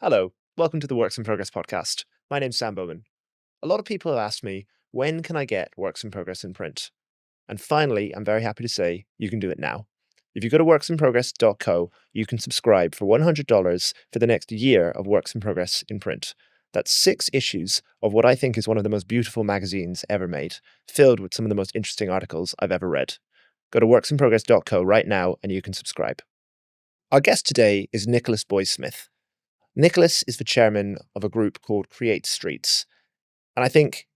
Hello, welcome to the Works in Progress podcast. My name's Sam Bowman. A lot of people have asked me, when can I get Works in Progress in print? And finally, I'm very happy to say you can do it now. If you go to worksinprogress.co, you can subscribe for $100 for the next year of Works in Progress in print. That's 6 issues of what I think is one of the most beautiful magazines ever made, filled with some of the most interesting articles I've ever read. Go to worksinprogress.co right now and you can subscribe. Our guest today is Nicholas Boys-Smith. Nicholas is the chairman of a group called Create Streets. And I think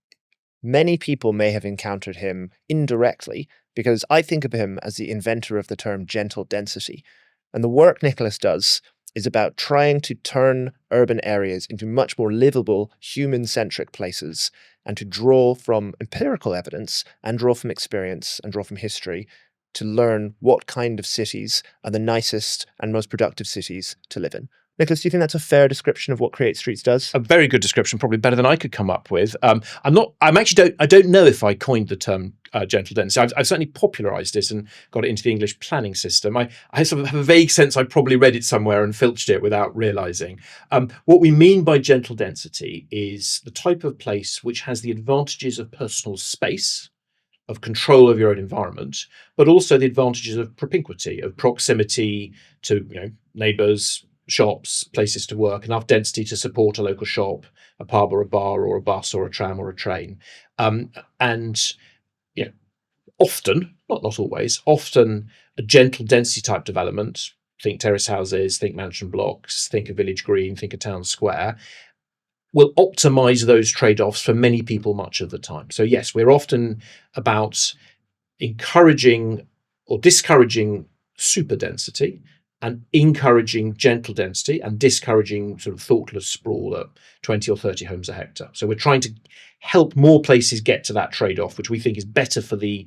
many people may have encountered him indirectly because I think of him as the inventor of the term gentle density. And the work Nicholas does is about trying to turn urban areas into much more livable, human-centric places and to draw from empirical evidence and draw from experience and draw from history to learn what kind of cities are the nicest and most productive cities to live in. Nicholas, do you think that's a fair description of what Create Streets does? A very good description, probably better than I could come up with. I don't know if I coined the term gentle density. I've certainly popularised it and got it into the English planning system. I sort of have a vague sense I probably read it somewhere and filched it without realising. What we mean by gentle density is the type of place which has the advantages of personal space, of control of your own environment, but also the advantages of propinquity, of proximity to neighbours, shops, places to work, enough density to support a local shop, a pub or a bar or a bus or a tram or a train. Often, not always, often a gentle density type development, think terrace houses, think mansion blocks, think a village green, think a town square, will optimize those trade-offs for many people much of the time. So yes, we're often about encouraging or discouraging super density and encouraging gentle density and discouraging sort of thoughtless sprawl at 20 or 30 homes a hectare. So we're trying to help more places get to that trade-off, which we think is better for the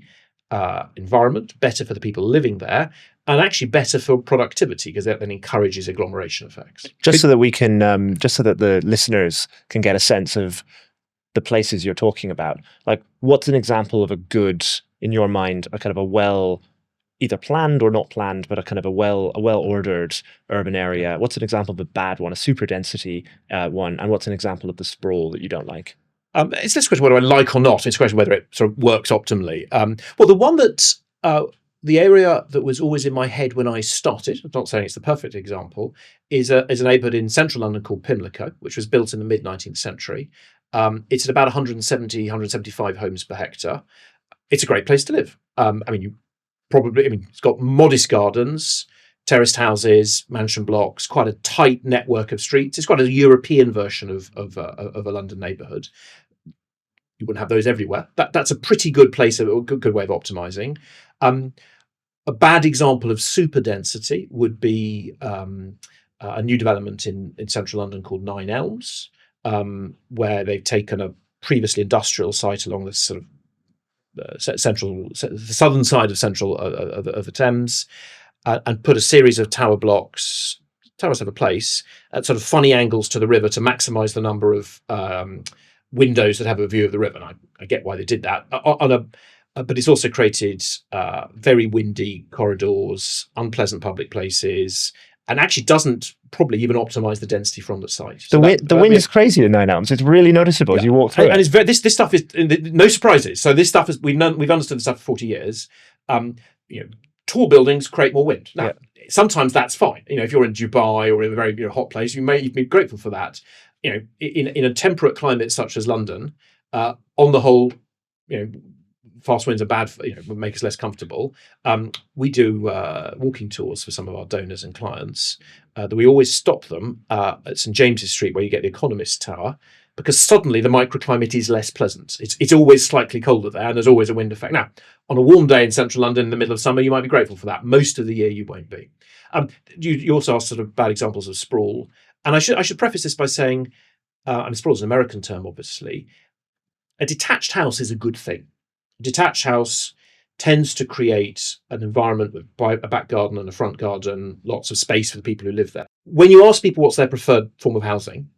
environment, better for the people living there, and actually better for productivity because that then encourages agglomeration effects. Just so that we can, just so that the listeners can get a sense of the places you're talking about, like what's an example of a good, in your mind, a kind of a well, either planned or not planned, but a kind of a well-ordered urban area? What's an example of a bad one, a super density one, and what's an example of the sprawl that you don't like? It's less a question whether I like or not. It's a question whether it sort of works optimally. Well, the one that the area that was always in my head when I started, I'm not saying it's the perfect example, is a neighbourhood in central London called Pimlico, which was built in the mid-19th century. It's at about 175 homes per hectare. It's a great place to live. It's got modest gardens, terraced houses, mansion blocks, quite a tight network of streets. It's quite a European version of a London neighbourhood. You wouldn't have those everywhere. That's a pretty good place, a good way of optimizing. A bad example of super density would be a new development in central London called Nine Elms, where they've taken a previously industrial site along this sort of the southern side of central of the Thames, and put a series of tower blocks. Towers have a place at sort of funny angles to the river to maximise the number of windows that have a view of the river. And I get why they did that. But it's also created very windy corridors, unpleasant public places, and actually doesn't probably even optimise the density from the site. The wind is crazy in Nine Elms. It's really noticeable as you walk through and it's very, this stuff is no surprises. So this stuff is we've understood this stuff for 40 years. Tall buildings create more wind. Now, sometimes that's fine. If you're in Dubai or in a very hot place, you may be grateful for that. In a temperate climate such as London, on the whole, fast winds are bad for, would make us less comfortable. We do walking tours for some of our donors and clients. That we always stop them at St James's Street, where you get the Economist Tower, because suddenly the microclimate is less pleasant. It's always slightly colder there, and there's always a wind effect. Now, on a warm day in central London in the middle of summer, you might be grateful for that. Most of the year, you won't be. You also asked sort of bad examples of sprawl, and I should preface this by saying, and sprawl is an American term, obviously. A detached house is a good thing. A detached house tends to create an environment with a back garden and a front garden, lots of space for the people who live there. When you ask people what's their preferred form of housing,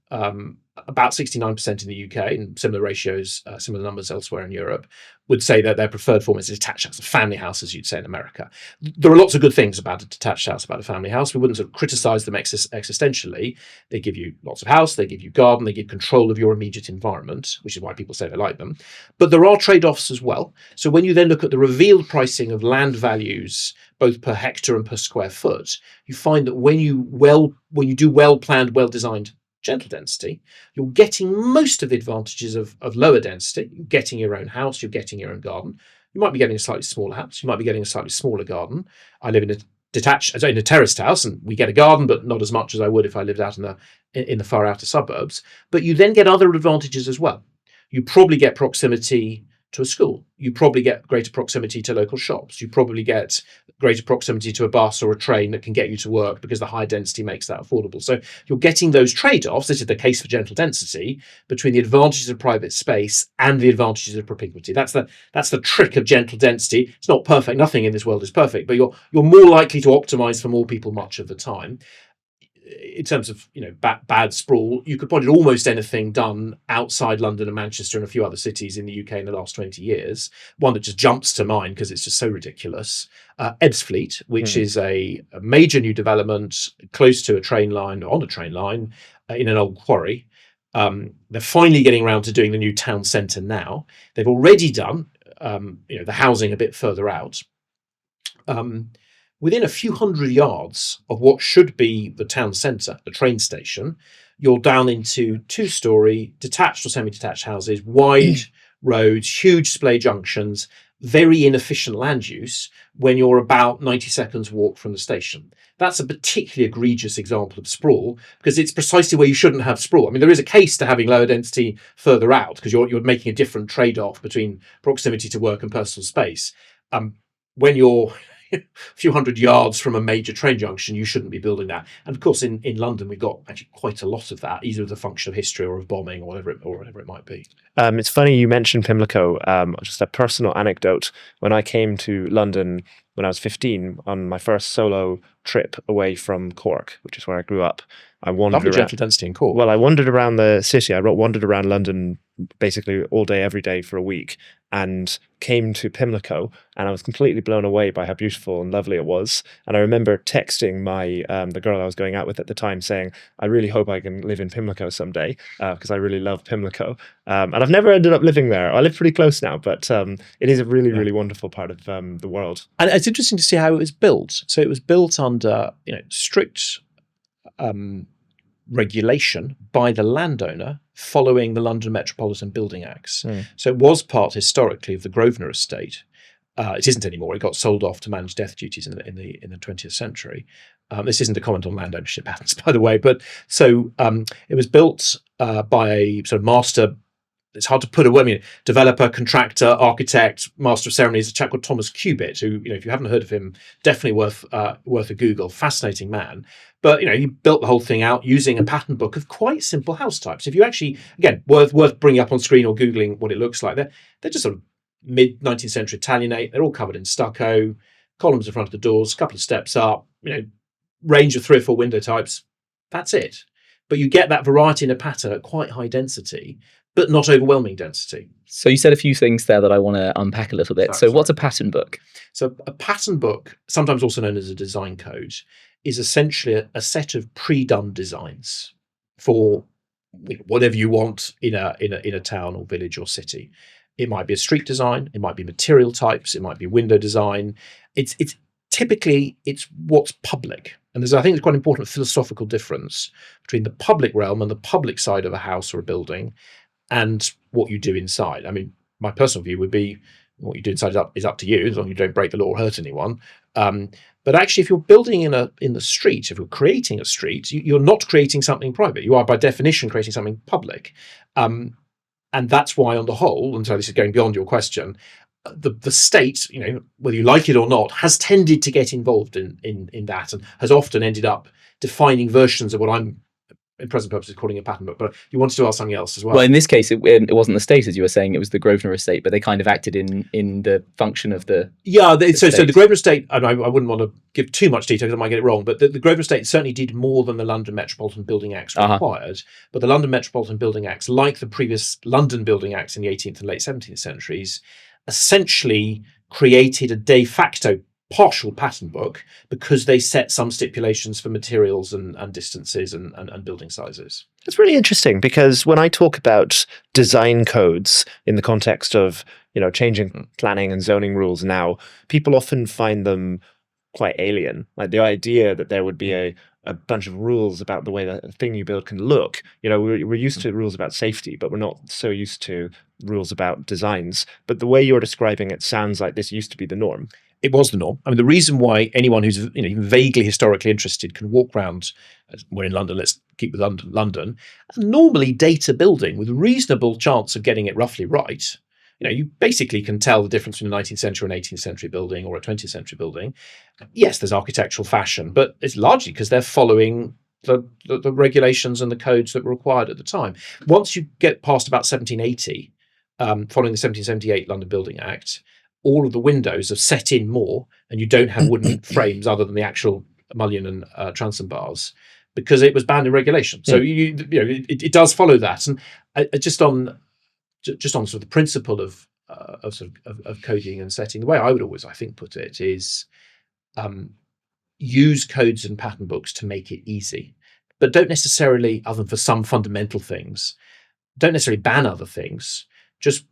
about 69% in the UK, and similar ratios, similar numbers elsewhere in Europe, would say that their preferred form is a detached house, a family house, as you'd say in America. There are lots of good things about a detached house, about a family house. We wouldn't sort of criticize them existentially. They give you lots of house, they give you garden, they give control of your immediate environment, which is why people say they like them. But there are trade-offs as well. So when you then look at the revealed pricing of land values, both per hectare and per square foot, you find that when you do well-planned, well-designed gentle density, you're getting most of the advantages of lower density. You're getting your own house, you're getting your own garden. You might be getting a slightly smaller house, you might be getting a slightly smaller garden. I live in a terraced house, and we get a garden, but not as much as I would if I lived out in the far outer suburbs. But you then get other advantages as well. You probably get proximity to a school. You probably get greater proximity to local shops. You probably get greater proximity to a bus or a train that can get you to work, because the high density makes that affordable. So you're getting those trade-offs. This is the case for gentle density, between the advantages of private space and the advantages of propinquity. That's the trick of gentle density. It's not perfect. Nothing in this world is perfect, but you're more likely to optimize for more people much of the time. In terms of bad sprawl, you could probably almost anything done outside London and Manchester and a few other cities in the UK in the last 20 years. One that just jumps to mind because it's just so ridiculous, Ebbsfleet, which is a major new development close to a train line, on a train line, in an old quarry. They're finally getting around to doing the new town centre now. They've already done the housing a bit further out. Within a few hundred yards of what should be the town centre, the train station, you're down into 2-storey detached or semi-detached houses, wide roads, huge splay junctions, very inefficient land use when you're about 90 seconds walk from the station. That's a particularly egregious example of sprawl, because it's precisely where you shouldn't have sprawl. I mean, there is a case to having lower density further out, because you're making a different trade-off between proximity to work and personal space. When you're a few hundred yards from a major train junction, you shouldn't be building that. And of course, in London, we've got actually quite a lot of that, either as a function of history or of bombing or whatever it might be. It's funny you mentioned Pimlico. Just a personal anecdote. When I came to London when I was 15 on my first solo trip away from Cork, which is where I grew up, I wandered Lovely around. gentle density in Cork. Well, I wandered around the city. I wandered around London basically all day, every day for a week, and came to Pimlico, and I was completely blown away by how beautiful and lovely it was. And I remember texting my the girl I was going out with at the time, saying, "I really hope I can live in Pimlico someday, because I really love Pimlico." And I've never ended up living there. I live pretty close now, but it is a really, really wonderful part of the world. And it's interesting to see how it was built. So it was built under strict regulation by the landowner, following the London Metropolitan Building Acts. So it was part historically of the Grosvenor estate. It isn't anymore. It got sold off to manage death duties in the 20th century. This isn't a comment on land ownership patterns, by the way, but so it was built by a sort of master. It's hard to put away. I mean, developer, contractor, architect, master of ceremonies, a chap called Thomas Cubitt, who, if you haven't heard of him, definitely worth a Google. Fascinating man. But he built the whole thing out using a pattern book of quite simple house types. If you actually, again, worth bringing up on screen or Googling what it looks like. They're just sort of mid 19th century Italianate. They're all covered in stucco, columns in front of the doors, a couple of steps up, range of 3 or 4 window types. That's it. But you get that variety in a pattern at quite high density, but not overwhelming density. So you said a few things there that I want to unpack a little bit. What's a pattern book? So a pattern book, sometimes also known as a design code, is essentially a set of pre-done designs for whatever you want in a town or village or city. It might be a street design, it might be material types, it might be window design. It's typically what's public. And I think there's quite an important philosophical difference between the public realm and the public side of a house or a building and what you do inside. I mean, my personal view would be what you do inside is up to you, as long as you don't break the law or hurt anyone. But actually, if you're building in the street, if you're creating a street, you're not creating something private. You are, by definition, creating something public. And that's why, on the whole, and so this is going beyond your question, the state, whether you like it or not, has tended to get involved in that, and has often ended up defining versions of what I'm in present purposes calling it a pattern book, but you wanted to ask something else as well. Well, in this case, it wasn't the state, as you were saying; it was the Grosvenor estate, but they kind of acted in the function of the So the Grosvenor estate, and I wouldn't want to give too much detail because I might get it wrong, but the Grosvenor estate certainly did more than the London Metropolitan Building Acts required. But the London Metropolitan Building Acts, like the previous London Building Acts in the 18th and late 17th centuries, essentially created a de facto partial pattern book because they set some stipulations for materials and distances and building sizes. It's really interesting because when I talk about design codes in the context of, changing planning and zoning rules now, people often find them quite alien. Like the idea that there would be a bunch of rules about the way that a thing you build can look. We're used to rules about safety, but we're not so used to rules about designs. But the way you're describing it sounds like this used to be the norm. It was the norm. I mean, the reason why anyone who's even vaguely historically interested can walk around, we're in London, let's keep with London, and normally date a building with a reasonable chance of getting it roughly right. You basically can tell the difference between a 19th century and 18th century building or a 20th century building. Yes, there's architectural fashion, but it's largely because they're following the regulations and the codes that were required at the time. Once you get past about 1780, following the 1778 London Building Act, all of the windows are set in more, and you don't have wooden frames other than the actual mullion and transom bars, because it was banned in regulation. So it does follow that, and just on sort of the principle of coding and setting, the way I would always, I think, put it is use codes and pattern books to make it easy, but don't necessarily, other than for some fundamental things, don't necessarily ban other things. Just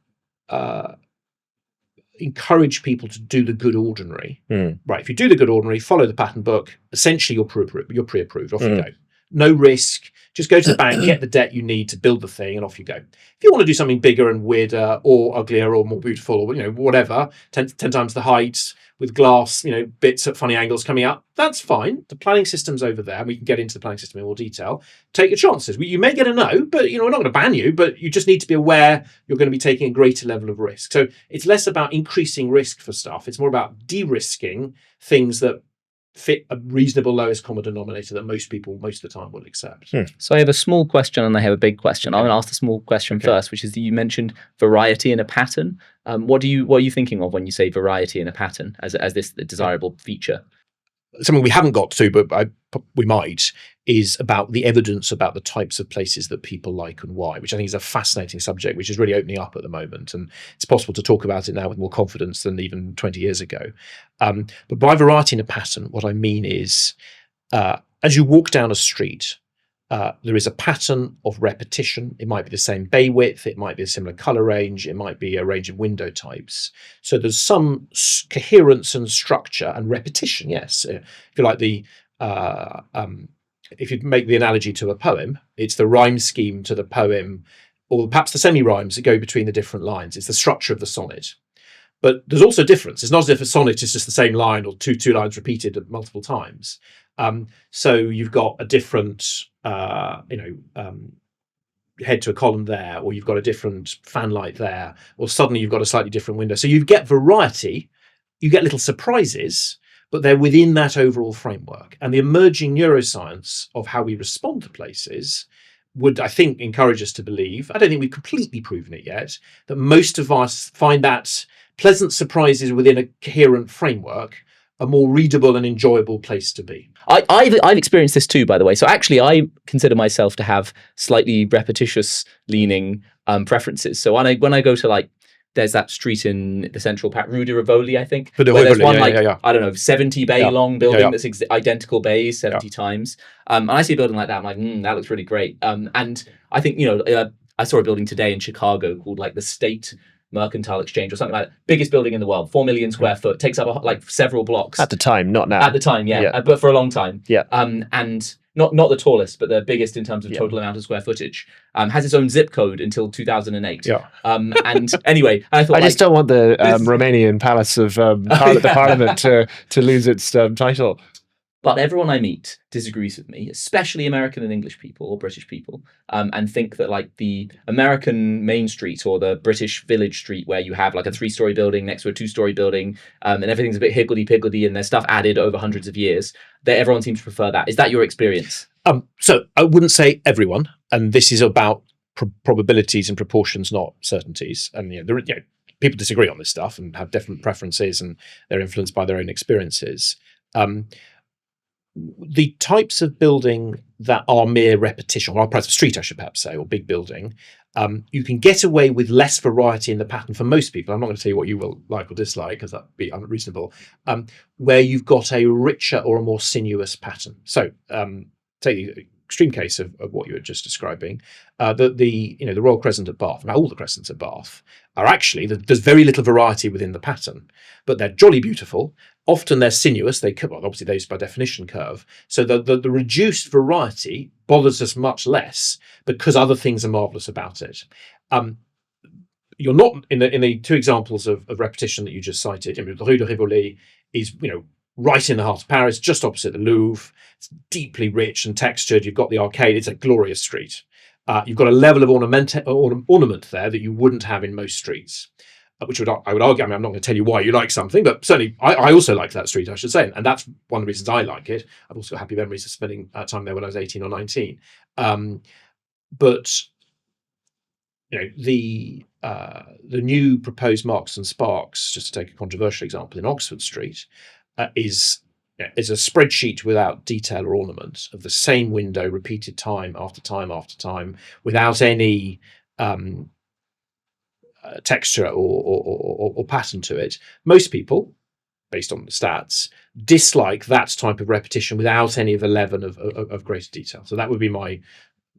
encourage people to do the good ordinary. Right, if you do the good ordinary, follow the pattern book, essentially you're pre-approved, off you go. No risk, just go to the bank, get the debt you need to build the thing, and off you go. If you want to do something bigger and weirder or uglier or more beautiful or whatever, 10 times the height with glass, bits at funny angles coming out, that's fine. The planning system's over there, and we can get into the planning system in more detail. Take your chances. You may get a no, but we're not going to ban you, but you just need to be aware you're going to be taking a greater level of risk. So it's less about increasing risk for stuff. It's more about de-risking things that fit a reasonable lowest common denominator that most people most of the time will accept. So I have a small question and I have a big question. I'm going to ask the small question first, which is that you mentioned variety in a pattern. What are you thinking of when you say variety in a pattern as this desirable feature? Something we haven't got to, but we might, is about the evidence about the types of places that people like and why, which I think is a fascinating subject, which is really opening up at the moment. And it's possible to talk about it now with more confidence than even 20 years ago. But by variety in a pattern, what I mean is, as you walk down a street, there is a pattern of repetition. It might be the same bay width, it might be a similar color range, it might be a range of window types. So there's some coherence and structure and repetition, yes. If you like if you make the analogy to a poem, it's the rhyme scheme to the poem, or perhaps the semi-rhymes that go between the different lines. It's the structure of the sonnet. But there's also a difference. It's not as if a sonnet is just the same line or two lines repeated multiple times. So you've got a different head to a column there, or you've got a different fan light there, or suddenly you've got a slightly different window. So you get variety, you get little surprises, but they're within that overall framework. And the emerging neuroscience of how we respond to places would, I think, encourage us to believe, I don't think we've completely proven it yet, that most of us find that pleasant surprises within a coherent framework a more readable and enjoyable place to be. I've experienced this too, by the way. So actually, I consider myself to have slightly repetitious leaning preferences. So when I go to there's that street in the central part, Rue de Rivoli, I think, where there's one I don't know, 70 bay long building that's identical bays 70 times. And I see a building like that, I'm like, that looks really great. And I think, I saw a building today in Chicago called the State Mercantile Exchange or something like that. Biggest building in the world, 4 million square foot, takes up several blocks. At the time, not now. At the time, but for a long time. Yeah. And not the tallest, but the biggest in terms of total amount of square footage. Has its own zip code until 2008. Yeah. And anyway, I thought I just don't want the Romanian Palace of the Parliament to lose its title. But everyone I meet disagrees with me, especially American and English people or British people, and think that the American main street or the British village street where you have a 3-story building next to a 2-story building, and everything's a bit higgledy-piggledy and there's stuff added over hundreds of years, that everyone seems to prefer that. Is that your experience? So I wouldn't say everyone, and this is about probabilities and proportions, not certainties. And people disagree on this stuff and have different preferences, and they're influenced by their own experiences. The types of building that are mere repetition, or perhaps a street, I should perhaps say, or big building, you can get away with less variety in the pattern for most people. I'm not going to tell you what you will like or dislike, because that'd be unreasonable. Where you've got a richer or a more sinuous pattern. So take the extreme case of what you were just describing. The Royal Crescent at Bath, all the crescents at Bath, are actually, there's very little variety within the pattern, but they're jolly beautiful. Often they're sinuous. They could, well, obviously those by definition curve. So the reduced variety bothers us much less because other things are marvelous about it. You're not in the two examples of repetition that you just cited. The Rue de Rivoli is right in the heart of Paris, just opposite the Louvre. It's deeply rich and textured. You've got the arcade. It's a glorious street. You've got a level of ornament there that you wouldn't have in most streets. Which I would argue, I'm not going to tell you why you like something, but certainly I also like that street, I should say. And that's one of the reasons I like it. I've also got happy memories of spending time there when I was 18 or 19. But the new proposed Marks and Sparks, just to take a controversial example, in Oxford Street, is a spreadsheet without detail or ornament of the same window repeated time after time after time, without any texture or pattern to it. Most people, based on the stats, dislike that type of repetition without any of the leaven of greater detail. So that would be my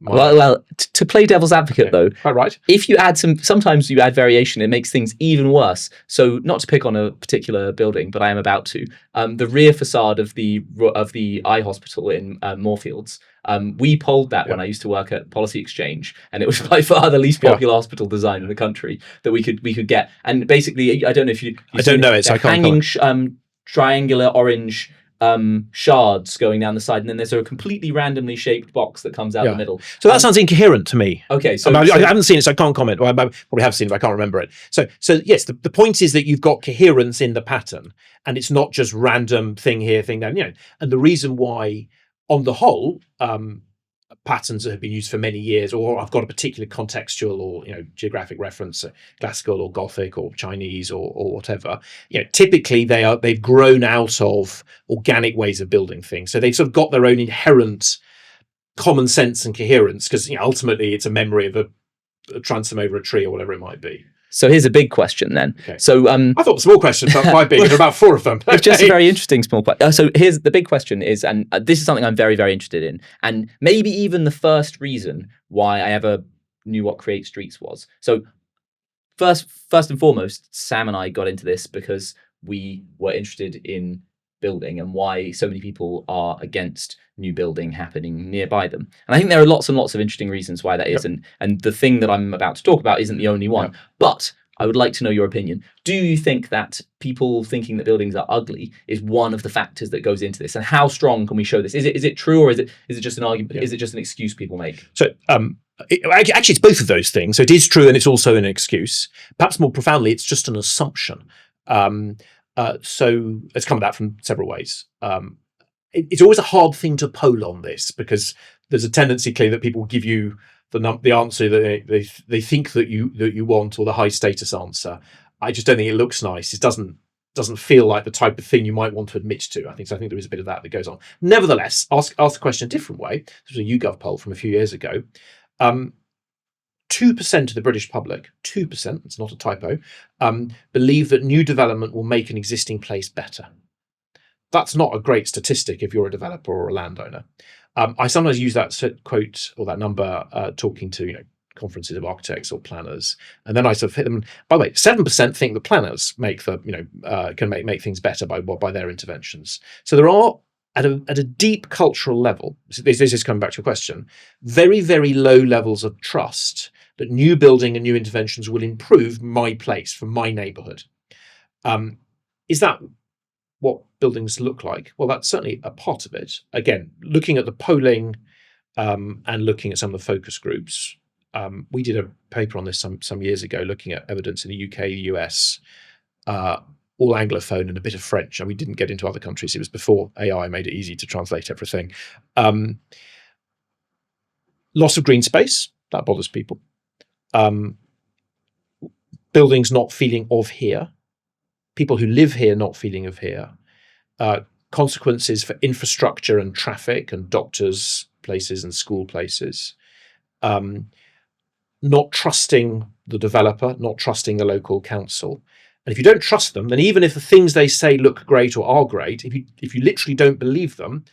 Well, to play devil's advocate, though, quite right. If you add sometimes you add variation, it makes things even worse. So, not to pick on a particular building, but I am about to. The rear facade of the eye hospital in Moorfields. We polled that when I used to work at Policy Exchange, and it was by far the least popular hospital design in the country that we could get. And basically, I don't know if you I don't know it, so I can't hanging triangular orange shards going down the side, and then there's a completely randomly shaped box that comes out the middle. So that sounds incoherent to me. Okay, so I haven't seen it, so I can't comment. Well, I probably have seen it, but I can't remember it. So yes, the point is that you've got coherence in the pattern, and it's not just random thing here, thing down. And the reason why, on the whole, patterns that have been used for many years, or I've got a particular contextual or geographic reference, classical or Gothic or Chinese or whatever. Typically they've grown out of organic ways of building things, so they've sort of got their own inherent common sense and coherence, because ultimately it's a memory of a transom over a tree or whatever it might be. So here's a big question then. Okay. So I thought the small questions felt quite big. There are about 4 of them. It's just a very interesting small question. So here's the big question is, and this is something I'm very, very interested in, and maybe even the first reason why I ever knew what Create Streets was. So first and foremost, Sam and I got into this because we were interested in building and why so many people are against new building happening nearby them. And I think there are lots and lots of interesting reasons why that is. And the thing that I'm about to talk about isn't the only one. But I would like to know your opinion. Do you think that people thinking that buildings are ugly is one of the factors that goes into this? And how strong can we show this? Is it true, or is it just an argument? Is it just an excuse people make? So actually, it's both of those things. So it is true, and it's also an excuse. Perhaps more profoundly, it's just an assumption. So let's come at that from several ways. It's always a hard thing to poll on this, because there's a tendency clearly that people will give you the answer that they think that you want, or the high status answer. I just don't think it looks nice. It doesn't feel like the type of thing you might want to admit to. I think there is a bit of that goes on. Nevertheless, ask the question a different way. This was a YouGov poll from a few years ago. 2% of the British public, 2%, it's not a typo, believe that new development will make an existing place better. That's not a great statistic if you're a developer or a landowner. I sometimes use that quote or that number talking to conferences of architects or planners, and then I sort of hit them. By the way, 7% think the planners make can make things better by their interventions. So there are, at a deep cultural level, this is coming back to your question, very, very low levels of trust that new building and new interventions will improve my place for my neighbourhood. Is that what buildings look like? Well, that's certainly a part of it. Again, looking at the polling and looking at some of the focus groups, we did a paper on this some years ago, looking at evidence in the UK, US, all Anglophone and a bit of French, and we didn't get into other countries. It was before AI made it easy to translate everything. Loss of green space, that bothers people. Buildings not feeling of here. People who live here not feeling of here. Consequences for infrastructure and traffic and doctors' places and school places. Not trusting the developer, not trusting the local council. And if you don't trust them, then even if the things they say look great or are great, if you literally don't believe them,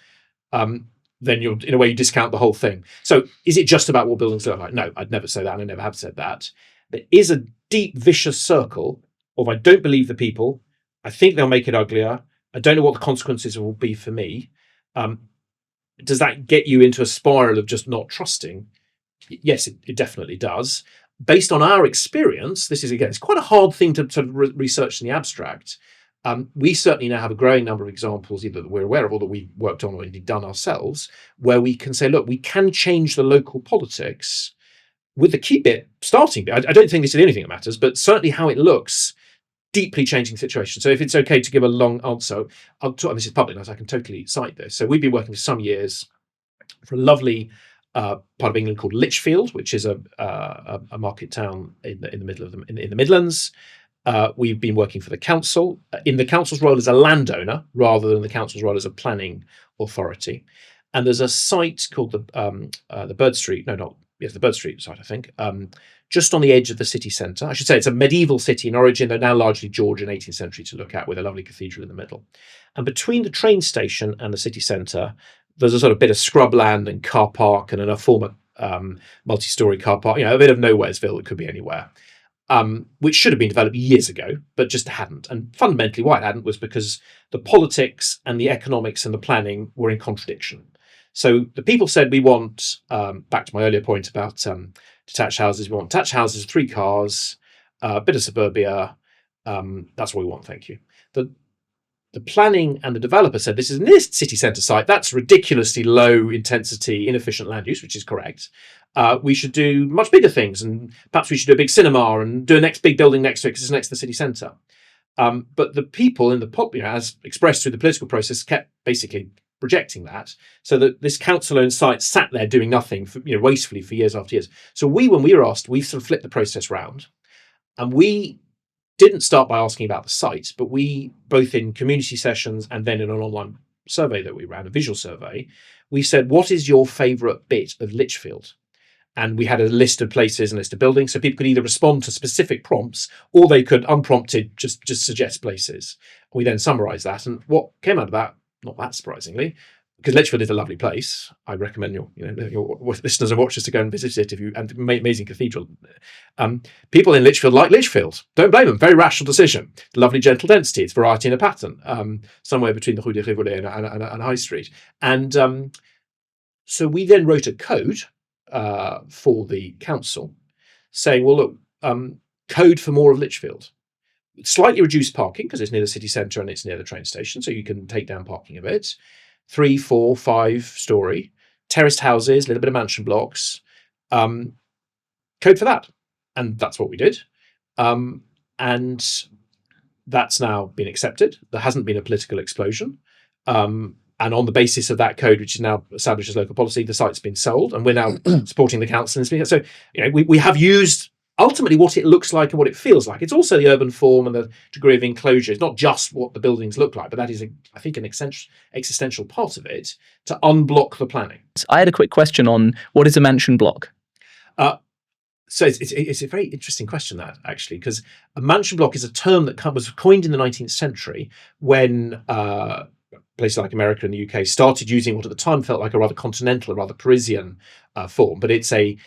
then you're, in a way, you discount the whole thing. So is it just about what buildings look like? No, I'd never say that, and I never have said that. There is a deep, vicious circle of I don't believe the people, I think they'll make it uglier, I don't know what the consequences will be for me. Does that get you into a spiral of just not trusting? Yes, it definitely does. Based on our experience, this is, again, it's quite a hard thing to sort of research in the abstract. We certainly now have a growing number of examples, either that we're aware of or that we've worked on or indeed done ourselves, where we can say, look, we can change the local politics with the key bit, starting bit. I don't think this is the only thing that matters, but certainly how it looks, deeply changing the situation. So if it's okay to give a long answer, I'll talk, this is public now, so I can totally cite this. So we've been working for some years for a lovely part of England called Lichfield, which is a market town in the middle of in the Midlands. We've been working for the council in the council's role as a landowner rather than the council's role as a planning authority. And there's a site called the Bird Street. The Bird Street site, I think, just on the edge of the city centre. I should say it's a medieval city in origin, though now largely Georgian 18th century to look at, with a lovely cathedral in the middle. And between the train station and the city centre, there's a sort of bit of scrubland and car park and a former multi-storey car park, a bit of Nowheresville. It could be anywhere, which should have been developed years ago, but just hadn't. And fundamentally why it hadn't was because the politics and the economics and the planning were in contradiction. So the people said, we want, back to my earlier point about detached houses, we want detached houses, 3 cars, a bit of suburbia. That's what we want, thank you. The planning and the developer said, this is in this city centre site, that's ridiculously low intensity, inefficient land use, which is correct. We should do much bigger things, and perhaps we should do a big cinema and do a next big building next to it because it's next to the city centre. But the people in the as expressed through the political process, kept basically rejecting that, so that this council-owned site sat there doing nothing, wastefully for years after years. So when we were asked, we sort of flipped the process round, and we didn't start by asking about the site, but we, both in community sessions and then in an online survey that we ran, a visual survey, we said, what is your favourite bit of Lichfield? And we had a list of places and a list of buildings, so people could either respond to specific prompts or they could, unprompted, just suggest places. We then summarised that, and what came out of that, not that surprisingly, because Lichfield is a lovely place. I recommend your listeners and watchers to go and visit it and amazing cathedral. People in Lichfield like Lichfield. Don't blame them. Very rational decision. Lovely gentle density. It's variety in a pattern. Somewhere between the Rue de Rivoli and High Street. And so we then wrote a code for the council saying, well, look, code for more of Lichfield. Slightly reduced parking because it's near the city centre and it's near the train station, so you can take down parking a bit. 3, 4, 5 story, terraced houses, a little bit of mansion blocks, code for that. And that's what we did. And that's now been accepted. There hasn't been a political explosion. And on the basis of that code, which is now established as local policy, the site's been sold, and we're now supporting the council. So, we have used ultimately what it looks like and what it feels like. It's also the urban form and the degree of enclosure. It's not just what the buildings look like, but that is, I think, an existential part of it to unblock the planning. I had a quick question on what is a mansion block? So it's a very interesting question, that, actually, because a mansion block is a term that was coined in the 19th century when places like America and the UK started using what at the time felt like a rather continental, a rather Parisian form. But it's a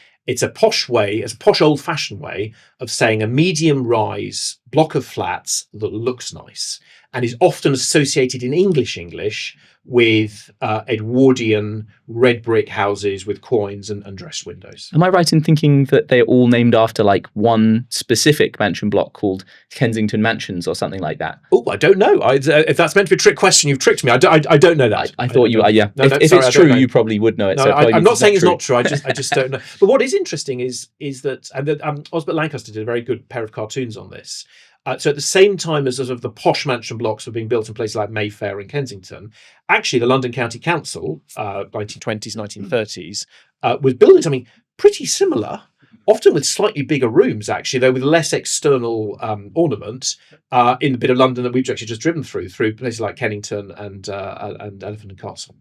posh way, it's a posh old-fashioned way of saying a medium-rise block of flats that looks nice and is often associated in English with Edwardian red brick houses with quoins and dressed windows. Am I right in thinking that they're all named after like one specific mansion block called Kensington Mansions or something like that? Oh, I don't know. If that's meant to be a trick question, you've tricked me. I don't know that. I thought yeah. No, if sorry, it's true, you probably would know it. No, so I'm not saying it's true. not true. I just don't know. But what is interesting is that Osbert Lancaster did a very good pair of cartoons on this. So at the same time as sort of the posh mansion blocks were being built in places like Mayfair and Kensington, actually the London County Council, 1920s, 1930s, was building something pretty similar, often with slightly bigger rooms, actually, though with less external ornament, in the bit of London that we've actually just driven through places like Kennington and Elephant and Castle.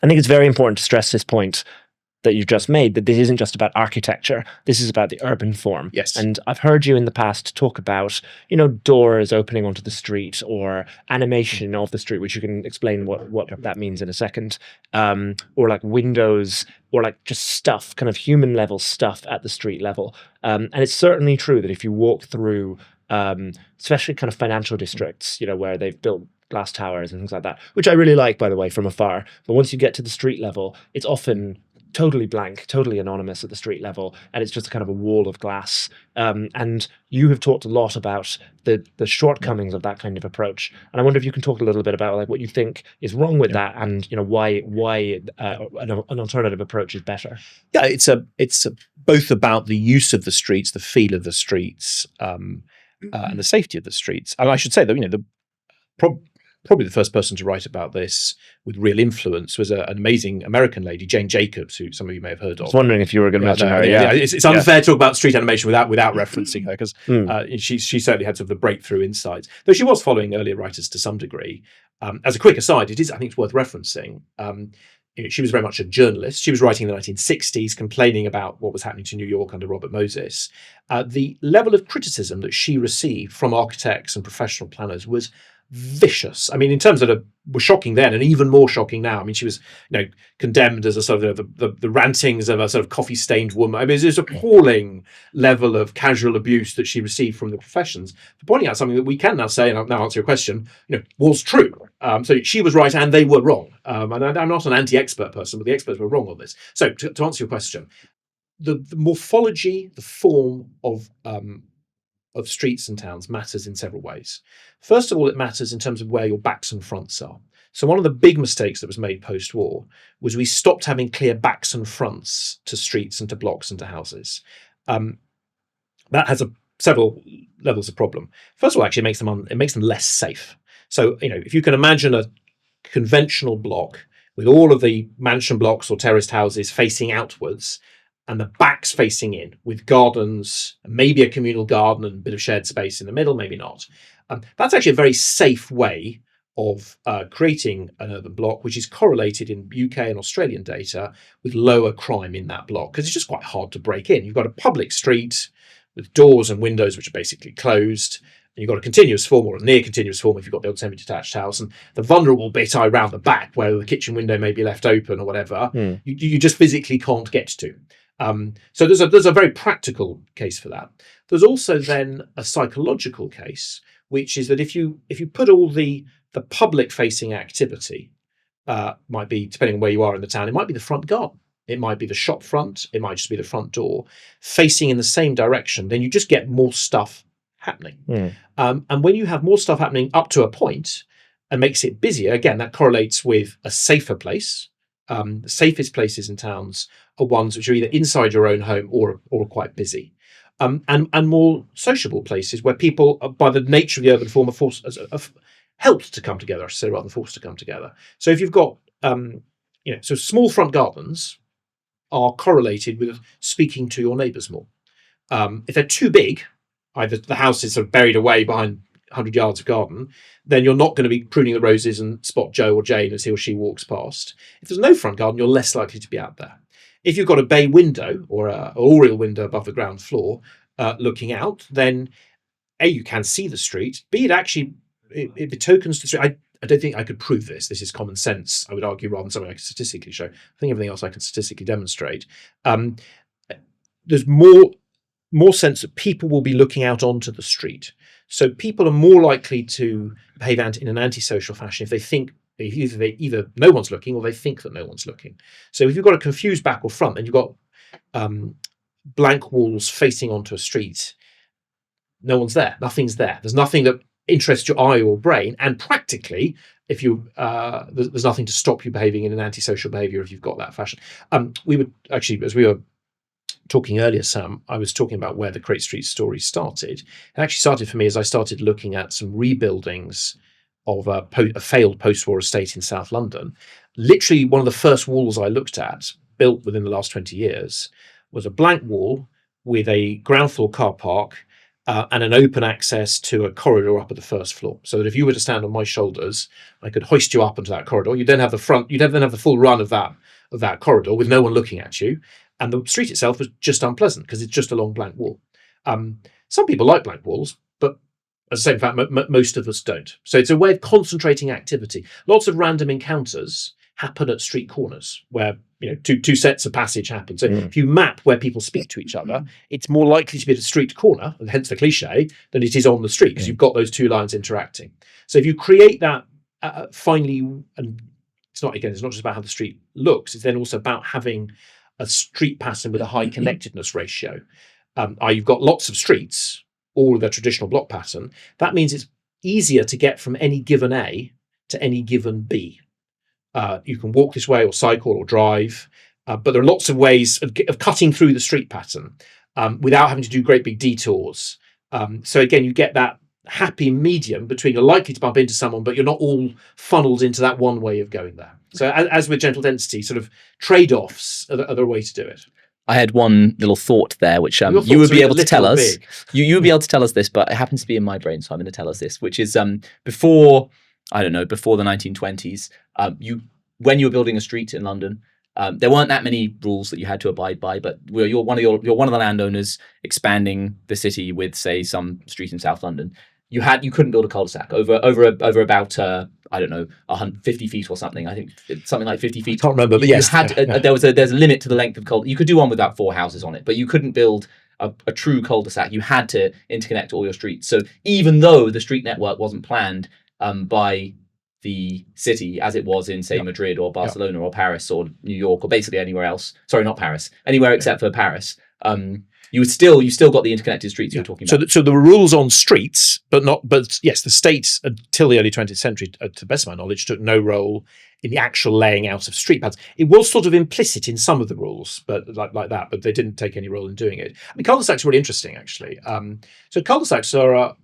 I think it's very important to stress this point that you've just made, that this isn't just about architecture, this is about the urban form. Yes. And I've heard you in the past talk about, doors opening onto the street or animation of the street, which you can explain what that means in a second, or like windows, or like just stuff, kind of human level stuff at the street level. And it's certainly true that if you walk through, especially kind of financial districts, where they've built glass towers and things like that, which I really like, by the way, from afar. But once you get to the street level, it's often totally blank, totally anonymous at the street level, and it's just kind of a wall of glass. And you have talked a lot about the shortcomings of that kind of approach. And I wonder if you can talk a little bit about like what you think is wrong with that, and why an alternative approach is better. Yeah, it's both about the use of the streets, the feel of the streets, and the safety of the streets. And I should say that probably the first person to write about this with real influence was an amazing American lady, Jane Jacobs, who some of you may have heard of. I was wondering if you were going to mention her. Yeah. It's unfair to talk about street animation without referencing her, because she certainly had sort of the breakthrough insights, though she was following earlier writers to some degree. As a quick aside, I think it's worth referencing. She was very much a journalist. She was writing in the 1960s, complaining about what was happening to New York under Robert Moses. The level of criticism that she received from architects and professional planners was vicious. I mean, in terms that were shocking then and even more shocking now. I mean, she was, condemned as a sort of the rantings of a sort of coffee-stained woman. I mean, it's an appalling level of casual abuse that she received from the professions for pointing out something that we can now say, and I'll now answer your question, was true. So she was right and they were wrong. And I'm not an anti-expert person, but the experts were wrong on this. So to answer your question, the morphology, the form of streets and towns matters in several ways. First of all, it matters in terms of where your backs and fronts are. So one of the big mistakes that was made post-war was we stopped having clear backs and fronts to streets and to blocks and to houses. That has several levels of problem. First of all, actually, it makes them less safe. So, if you can imagine a conventional block with all of the mansion blocks or terraced houses facing outwards, and the backs facing in with gardens, maybe a communal garden and a bit of shared space in the middle, maybe not. That's actually a very safe way of creating an urban block, which is correlated in UK and Australian data with lower crime in that block, because it's just quite hard to break in. You've got a public street with doors and windows which are basically closed, and you've got a continuous form or a near continuous form if you've got the old semi-detached house, and the vulnerable bit around the back where the kitchen window may be left open or whatever, you just physically can't get to. So there's a very practical case for that. There's also then a psychological case, which is that if you put all the public facing activity, might be, depending on where you are in the town, it might be the front garden, it might be the shop front, it might just be the front door, facing in the same direction, then you just get more stuff happening. And when you have more stuff happening up to a point and makes it busier, again, that correlates with a safer place. The safest places in towns are ones which are either inside your own home or quite busy, and more sociable places where people, by the nature of the urban form, are helped to come together, I should say, rather than forced to come together. So if you've got, so small front gardens are correlated with speaking to your neighbours more. If they're too big, either the house is sort of buried away behind 100 yards of garden, then you're not going to be pruning the roses and spot Joe or Jane as he or she walks past. If there's no front garden, you're less likely to be out there. If you've got a bay window or an oriel window above the ground floor looking out, then A, you can see the street, B, it betokens the street. I don't think I could prove this. This is common sense, I would argue, rather than something I can statistically show. I think everything else I can statistically demonstrate. There's more sense that people will be looking out onto the street. So people are more likely to behave in an antisocial fashion if they think either no one's looking or they think that no one's looking. So if you've got a confused back or front and you've got blank walls facing onto a street, no one's there. Nothing's there. There's nothing that interests your eye or brain, and practically, if you there's nothing to stop you behaving in an antisocial behaviour if you've got that fashion. We would actually, as we were talking earlier, Sam, I was talking about where the Create Street story started. It actually started for me as I started looking at some rebuildings of a failed post-war estate in South London. Literally, one of the first walls I looked at, built within the last 20 years, was a blank wall with a ground floor car park and an open access to a corridor up at the first floor. So that if you were to stand on my shoulders, I could hoist you up into that corridor. You'd then have the full run of that corridor with no one looking at you. And the street itself was just unpleasant because it's just a long blank wall. Some people like blank walls, but as I say, in fact, most of us don't. So it's a way of concentrating activity. Lots of random encounters happen at street corners where two sets of passage happen. So if you map where people speak to each other, it's more likely to be at a street corner, and hence the cliche, than it is on the street because you've got those two lines interacting. So if you create that finely, and it's not just about how the street looks, it's then also about having a street pattern with a high connectedness ratio. You've got lots of streets, all of their traditional block pattern. That means it's easier to get from any given A to any given B. You can walk this way or cycle or drive, but there are lots of ways of cutting through the street pattern without having to do great big detours. So again, you get that happy medium between you're likely to bump into someone, but you're not all funneled into that one way of going there. So as with gentle density, sort of trade-offs are the way to do it. I had one little thought there, which you would be able to tell us. You would be able to tell us this, but it happens to be in my brain, so I'm going to tell us this, which is before the 1920s, when you were building a street in London, there weren't that many rules that you had to abide by. But you're one of the landowners expanding the city with, say, some street in South London. You couldn't build a cul-de-sac over about 50 feet or something. I think something like 50 feet. I can't remember, but yes, there's a limit to the length of cul. You could do one with about 4 houses on it, but you couldn't build a true cul-de-sac. You had to interconnect all your streets. So even though the street network wasn't planned by the city as it was in, say, Madrid or Barcelona or Paris or New York or basically anywhere else. Sorry, not Paris. Anywhere except for Paris. You still got the interconnected streets you were talking about. So there were rules on streets, but yes, the state until the early 20th century, to the best of my knowledge, took no role in the actual laying out of street paths. It was sort of implicit in some of the rules, but like that, but they didn't take any role in doing it. I mean, cul-de-sacs are really interesting, actually. So cul-de-sacs are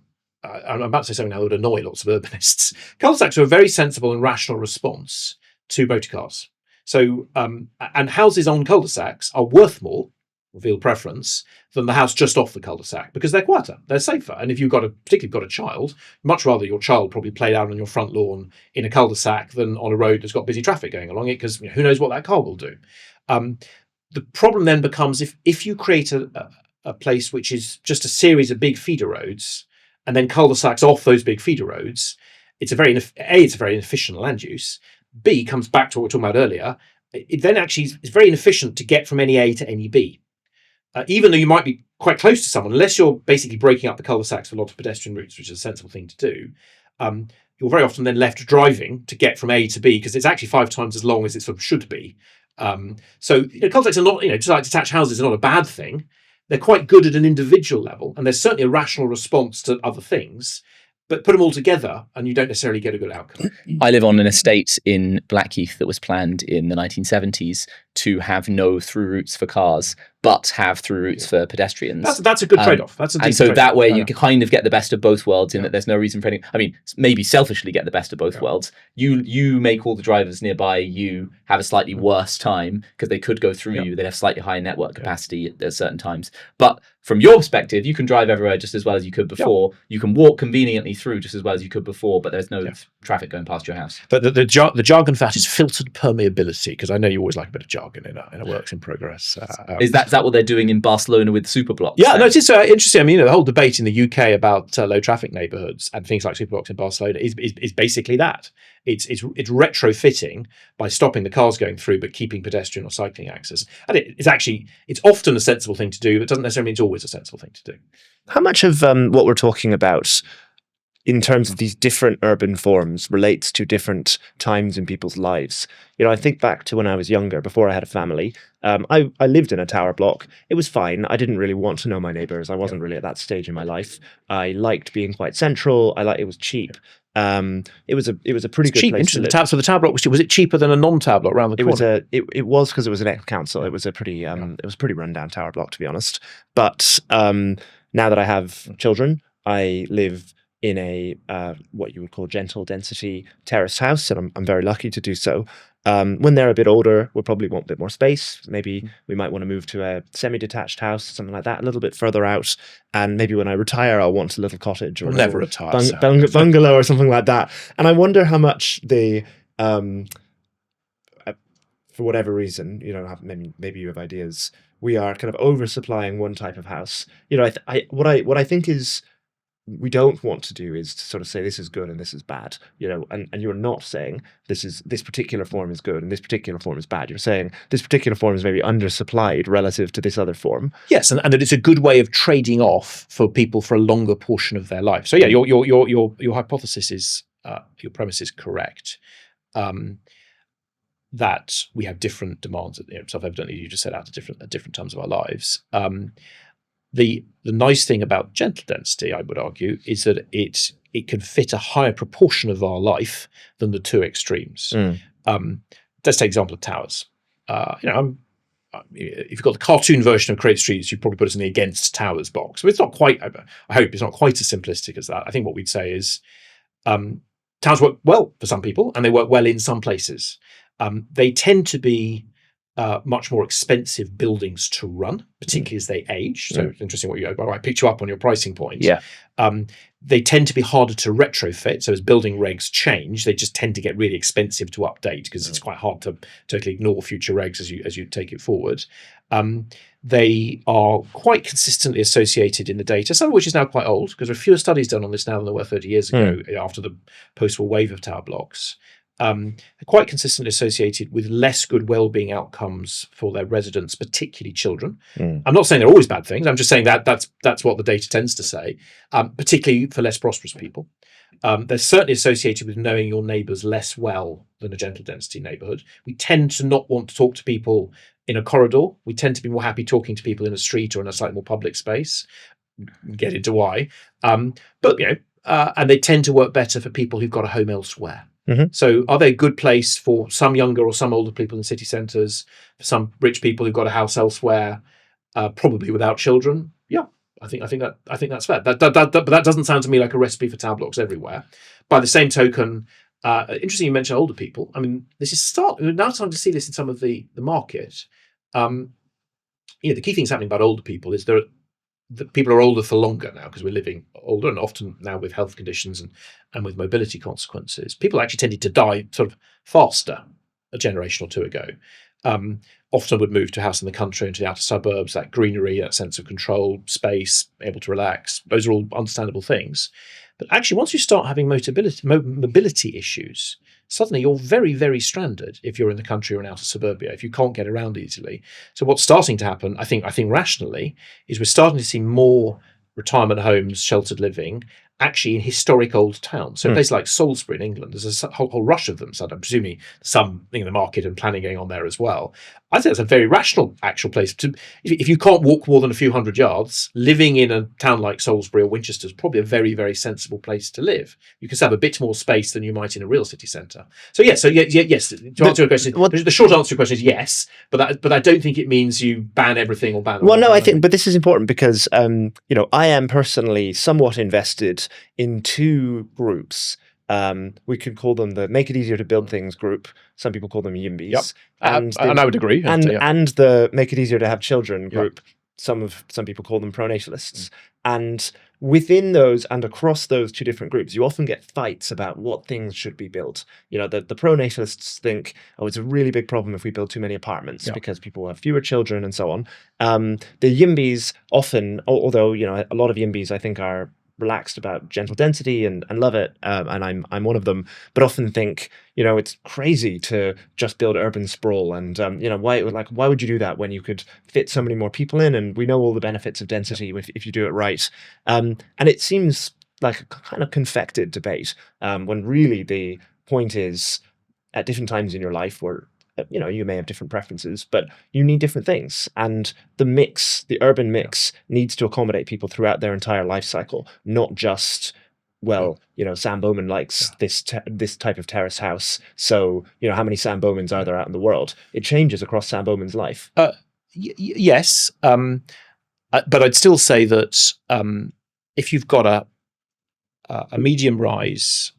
I'm about to say something now that would annoy lots of urbanists. Cul-de-sacs are a very sensible and rational response to motor cars. So, and houses on cul-de-sacs are worth more, reveal preference, than the house just off the cul-de-sac because they're quieter, they're safer. And if particularly got a child, much rather your child probably played out on your front lawn in a cul-de-sac than on a road that's got busy traffic going along it because who knows what that car will do. The problem then becomes if you create a place which is just a series of big feeder roads and then cul-de-sacs off those big feeder roads, it's a very inefficient land use. B comes back to what we were talking about earlier. It then actually is very inefficient to get from any A to any B. Even though you might be quite close to someone, unless you're basically breaking up the cul-de-sacs for a lot of pedestrian routes, which is a sensible thing to do, you're very often then left driving to get from A to B because it's actually 5 times as long as it sort of should be. So cul-de-sacs are not, just like detached houses are not a bad thing. They're quite good at an individual level, and there's certainly a rational response to other things. But put them all together, and you don't necessarily get a good outcome. I live on an estate in Blackheath that was planned in the 1970s to have no through routes for cars, but have through routes for pedestrians. That's a good trade-off. And so that way you can kind of get the best of both worlds in that there's no reason for any. I mean, maybe selfishly get the best of both worlds. You make all the drivers nearby you have a slightly worse time because they could go through you. They'd have slightly higher network capacity at certain times. But from your perspective, you can drive everywhere just as well as you could before. You can walk conveniently through just as well as you could before, but there's no traffic going past your house. But the jargon for that is filtered permeability, because I know you always like a bit of jargon in a works in progress. Is that what they're doing in Barcelona with superblocks? Yeah, no, it is interesting. I mean, the whole debate in the UK about low traffic neighbourhoods and things like superblocks in Barcelona is basically that. It's retrofitting by stopping the cars going through, but keeping pedestrian or cycling access. And it's often a sensible thing to do, but doesn't necessarily mean it's always a sensible thing to do. How much of what we're talking about in terms of these different urban forms relates to different times in people's lives. I think back to when I was younger, before I had a family. I lived in a tower block. It was fine. I didn't really want to know my neighbors. I wasn't really at that stage in my life. I liked being quite central. It was cheap. It was a pretty good cheap. place to live. So the tower block was it cheaper than a non-tower block around the corner? It was because it was an ex-council. It was a pretty rundown tower block, to be honest. But now that I have children, I live in a what you would call gentle density terraced house, and I'm very lucky to do so. When they're a bit older, we'll probably want a bit more space. Maybe we might want to move to a semi-detached house, something like that, a little bit further out. And maybe when I retire, I'll want a little cottage or never retire, bungalow or something like that. And I wonder how much they, for whatever reason, maybe you have ideas. We are kind of oversupplying one type of house. What I think is, we don't want to do is to sort of say this is good and this is bad, and you're not saying this particular form is good and this particular form is bad. You're saying this particular form is maybe undersupplied relative to this other form. Yes, and that it's a good way of trading off for people for a longer portion of their life. So yeah, your hypothesis is your premise is correct. That we have different demands, self-evidently you just set out at different times of our lives. The nice thing about gentle density, I would argue, is that it can fit a higher proportion of our life than the two extremes. Let's take the example of towers. If you've got the cartoon version of Create Streets, you'd probably put us in the against towers box. But it's not quite, I hope it's not quite as simplistic as that. I think what we'd say is towers work well for some people and they work well in some places. They tend to be much more expensive buildings to run, particularly as they age. So it's interesting I picked you up on your pricing point. Yeah. They tend to be harder to retrofit. So as building regs change, they just tend to get really expensive to update because it's quite hard to totally ignore future regs as you take it forward. They are quite consistently associated in the data, some of which is now quite old because there are fewer studies done on this now than there were 30 years ago after the post-war wave of tower blocks. They're quite consistently associated with less good well-being outcomes for their residents, particularly children. I'm not saying they're always bad things. I'm just saying that's what the data tends to say, particularly for less prosperous people. They're certainly associated with knowing your neighbours less well than a gentle density neighbourhood. We tend to not want to talk to people in a corridor. We tend to be more happy talking to people in a street or in a slightly more public space. Get into why. And they tend to work better for people who've got a home elsewhere. So are they a good place for some younger or some older people in city centres, for some rich people who've got a house elsewhere, probably without children? Yeah, I think that's fair. But that doesn't sound to me like a recipe for tower blocks everywhere. By the same token, interesting you mentioned older people. I mean, we're now starting to see this in some of the market. The key thing that's happening about older people is that people are older for longer now because we're living older and often now with health conditions and with mobility consequences. People actually tended to die sort of faster a generation or two ago. Often would move to a house in the country, into the outer suburbs, that greenery, that sense of control, space, able to relax. Those are all understandable things. But actually, once you start having mobility issues, suddenly you're very, very stranded if you're in the country or in outer suburbia, if you can't get around easily. So what's starting to happen, I think rationally, is we're starting to see more retirement homes, sheltered living, actually in historic old towns. So places like Salisbury in England, there's a whole rush of them. So I'm presuming some in the market and planning going on there as well. I think it's a very rational actual place to, if you can't walk more than a few hundred yards, living in a town like Salisbury or Winchester is probably a very, very sensible place to live. You can have a bit more space than you might in a real city centre. So yes. To answer your question, the short answer to your question is yes, but I don't think it means you ban everything or ban. Well, no, I think, but this is important because I am personally somewhat invested in two groups. We could call them the Make It Easier to Build Things group. Some people call them YIMBYs. Yep. And I would agree. And the Make It Easier to Have Children group. Yep. Some people call them pronatalists. And within those and across those two different groups, you often get fights about what things should be built. The pronatalists think, it's a really big problem if we build too many apartments because people have fewer children and so on. The YIMBYs often, although a lot of YIMBYs I think are relaxed about gentle density and love it, and I'm one of them, but often think it's crazy to just build urban sprawl, and why would you do that when you could fit so many more people in, and we know all the benefits of density if you do it right, and it seems like a kind of confected debate, when really the point is, at different times in your life where you may have different preferences, but you need different things, and the urban mix needs to accommodate people throughout their entire life cycle, not just, well, Sam Bowman likes this type of terrace house, so how many Sam Bowmans are there out in the world? It changes across Sam Bowman's life. Yes, but I'd still say that if you've got a medium rise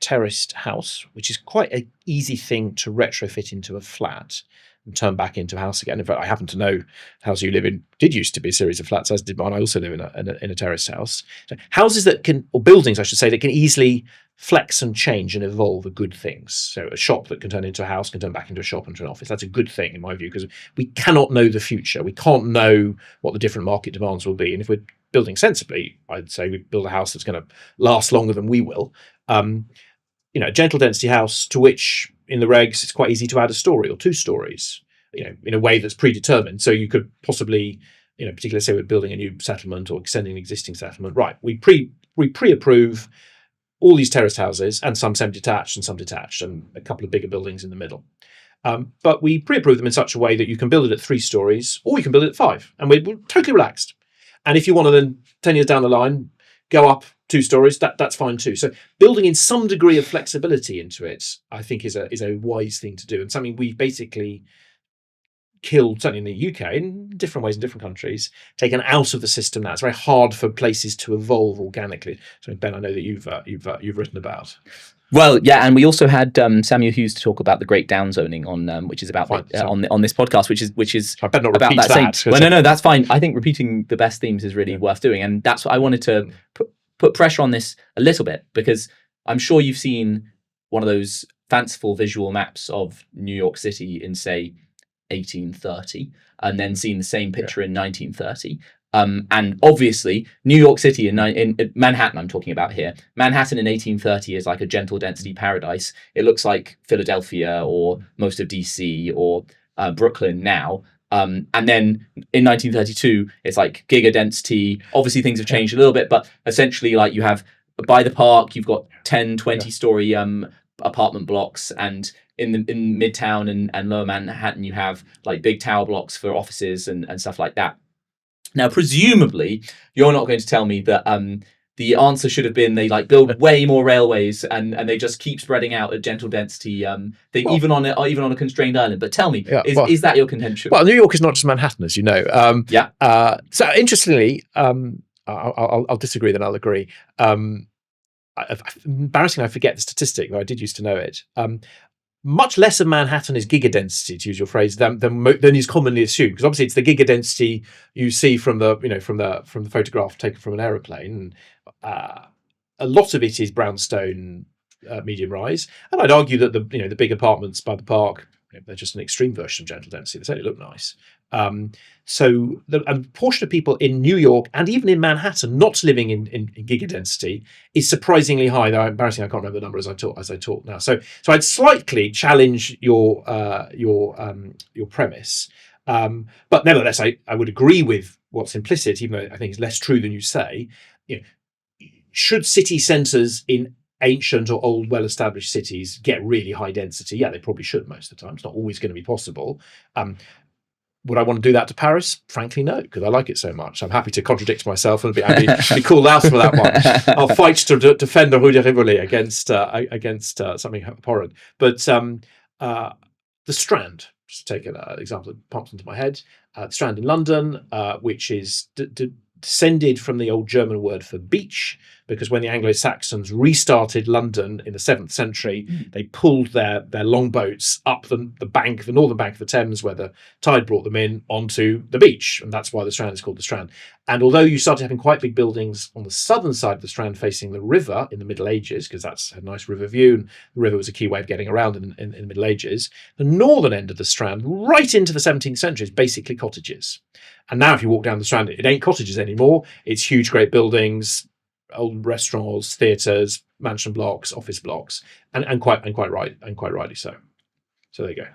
terraced house, which is quite an easy thing to retrofit into a flat and turn back into a house again. In fact, I happen to know the house you live in did used to be a series of flats, as did mine. I also live in a terraced house. So houses that can, or buildings, I should say, that can easily flex and change and evolve are good things. So a shop that can turn into a house can turn back into a shop, into an office. That's a good thing in my view, because we cannot know the future. We can't know what the different market demands will be. And if we're building sensibly, I'd say we build a house that's going to last longer than we will. A gentle density house to which in the regs it's quite easy to add a story or two stories, in a way that's predetermined. So you could possibly, particularly say we're building a new settlement or extending an existing settlement, right? We pre-approve all these terraced houses, and some semi-detached and some detached, and a couple of bigger buildings in the middle. But we pre-approve them in such a way that you can build it at 3 stories, or you can build it at 5, and we're totally relaxed. And if you want to then 10 years down the line go up 2 stories, that's fine too. So building in some degree of flexibility into it, I think, is a wise thing to do, and something we basically killed, certainly in the UK, in different ways in different countries, taken out of the system now. It's very hard for places to evolve organically. So Ben, I know that you've written about. Well, yeah, and we also had Samuel Hughes to talk about the Great Downzoning on, which is about on this podcast, which is I better not about repeat that. Well, no, that's fine. I think repeating the best themes is really worth doing, and that's what I wanted to put pressure on this a little bit, because I'm sure you've seen one of those fanciful visual maps of New York City in, say, 1830, and then seen the same picture in 1930. And obviously, New York City in Manhattan, I'm talking about here. Manhattan in 1830 is like a gentle density paradise. It looks like Philadelphia or most of DC or Brooklyn now. And then in 1932, it's like giga density. Obviously, things have changed a little bit, but essentially, like, you have by the park, you've got 10, 20-story apartment blocks, and in Midtown and Lower Manhattan, you have like big tower blocks for offices and stuff like that. Now, presumably, you're not going to tell me that the answer should have been they build way more railways and they just keep spreading out a gentle density thing, even on a constrained island. But tell me, is that your contention? Well, New York is not just Manhattan, as you know. So interestingly, I'll disagree, then I'll agree. Embarrassingly, I forget the statistic, though I did used to know it. Much less of Manhattan is giga density, to use your phrase, than is commonly assumed. Because obviously, it's the giga density you see from the photograph taken from an aeroplane. A lot of it is brownstone, medium rise, and I'd argue that the big apartments by the park, they're just an extreme version of gentle density. They certainly look nice. So a portion of people in New York and even in Manhattan not living in giga density is surprisingly high. Though embarrassing, I can't remember the number as I talk now. So I'd slightly challenge your premise, but nevertheless, I would agree with what's implicit, even though I think it's less true than you say. Should city centres in ancient or old well-established cities get really high density? Yeah, they probably should most of the time. It's not always going to be possible. Would I want to do that to Paris? Frankly, no, because I like it so much. I'm happy to contradict myself and be called out for that one. I'll fight to defend the Rue de Rivoli against something abhorrent. But the Strand, just to take an example that pops into my head, the Strand in London, which is descended from the old German word for beach, because when the Anglo-Saxons restarted London in the 7th century, they pulled their longboats up the northern bank of the Thames, where the tide brought them in, onto the beach, and that's why the Strand is called the Strand. And although you started having quite big buildings on the southern side of the Strand facing the river in the Middle Ages, because that's a nice river view, and the river was a key way of getting around in the Middle Ages, the northern end of the Strand, right into the 17th century, is basically cottages. And now if you walk down the Strand, it ain't cottages anymore. It's huge, great buildings, old restaurants, theatres, mansion blocks, office blocks, and quite rightly so. So there you go.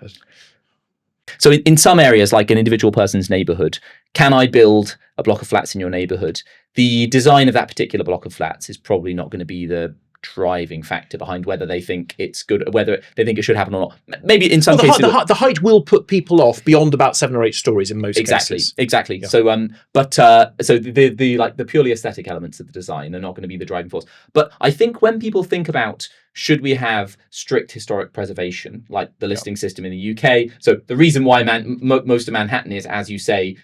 So in some areas, like an individual person's neighborhood, can I build a block of flats in your neighborhood? The design of that particular block of flats is probably not going to be the driving factor behind whether they think it's good, whether they think it should happen or not. Maybe in some cases, the height will put people off beyond about 7 or 8 stories in most cases. Exactly. Yeah. So, so the purely aesthetic elements of the design are not going to be the driving force. But I think when people think about should we have strict historic preservation, like the listing system in the UK? So the reason why most of Manhattan is, as you say,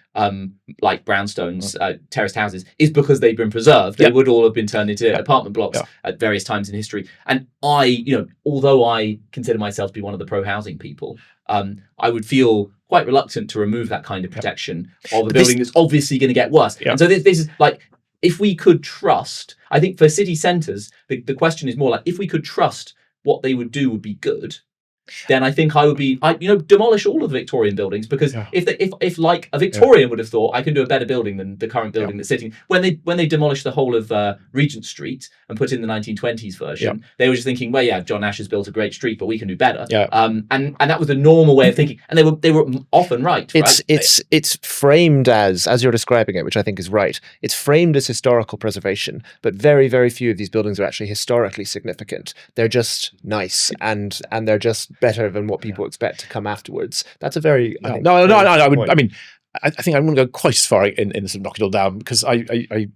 like brownstones, terraced houses, is because they've been preserved. They would all have been turned into apartment blocks at various times in history. And although I consider myself to be one of the pro-housing people, I would feel quite reluctant to remove that kind of protection of a building that's obviously going to get worse. And so this is like, if we could trust, I think for city centres, the question is more like, if we could trust what they would do would be good, then I think I would demolish all of the Victorian buildings, because if like a Victorian would have thought I can do a better building than the current building that's sitting, when they demolished the whole of Regent Street and put in the 1920s version, they were just thinking, well, John Nash has built a great street, but we can do better. And that was the normal way of thinking, and they were often right. It's framed as you're describing it, which I think is right. It's framed as historical preservation, but very, very few of these buildings are actually historically significant. They're just nice, and they're just better than what people expect to come afterwards. That's a very I think I think I wouldn't go quite as far in the sort of knock it all down, because I do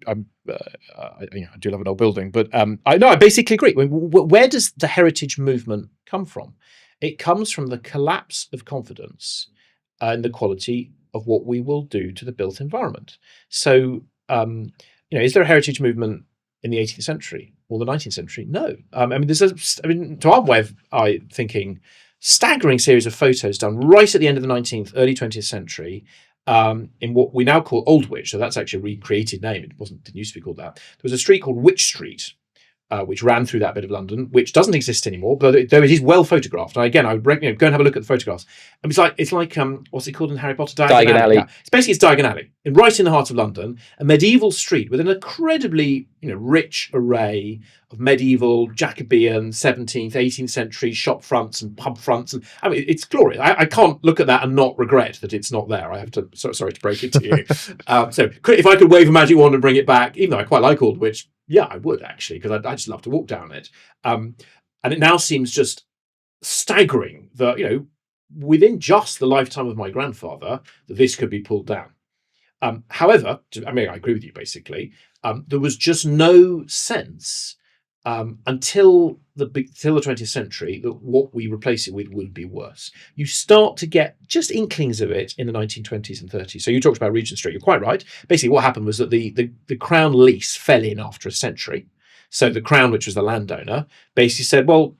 love an old building, but I basically agree. Where does the heritage movement come from? It comes from the collapse of confidence in the quality of what we will do to the built environment. So is there a heritage movement in the 18th century or the 19th century? No. To our way of thinking, staggering series of photos done right at the end of the 19th, early 20th century, in what we now call Aldwych. So that's actually a recreated name. It didn't used to be called that. There was a street called Wych Street, which ran through that bit of London, which doesn't exist anymore, though it is well photographed. And again, I would go and have a look at the photographs. And it's like what's it called in Harry Potter? Diagon Alley. Yeah. It's Diagon Alley, right in the heart of London, a medieval street with an incredibly rich array of medieval, Jacobean, 17th, 18th century shop fronts and pub fronts. And it's glorious. I can't look at that and not regret that it's not there. I have to, sorry to break it to you. So if I could wave a magic wand and bring it back, even though I quite like Aldwych, I would actually, because I just love to walk down it. And it now seems just staggering that, within just the lifetime of my grandfather, that this could be pulled down. However, I agree with you basically. There was just no sense until the 20th century that what we replace it with would be worse. You start to get just inklings of it in the 1920s and 30s. So you talked about Regent Street. You're quite right. Basically, what happened was that the Crown lease fell in after a century. So the Crown, which was the landowner, basically said, well,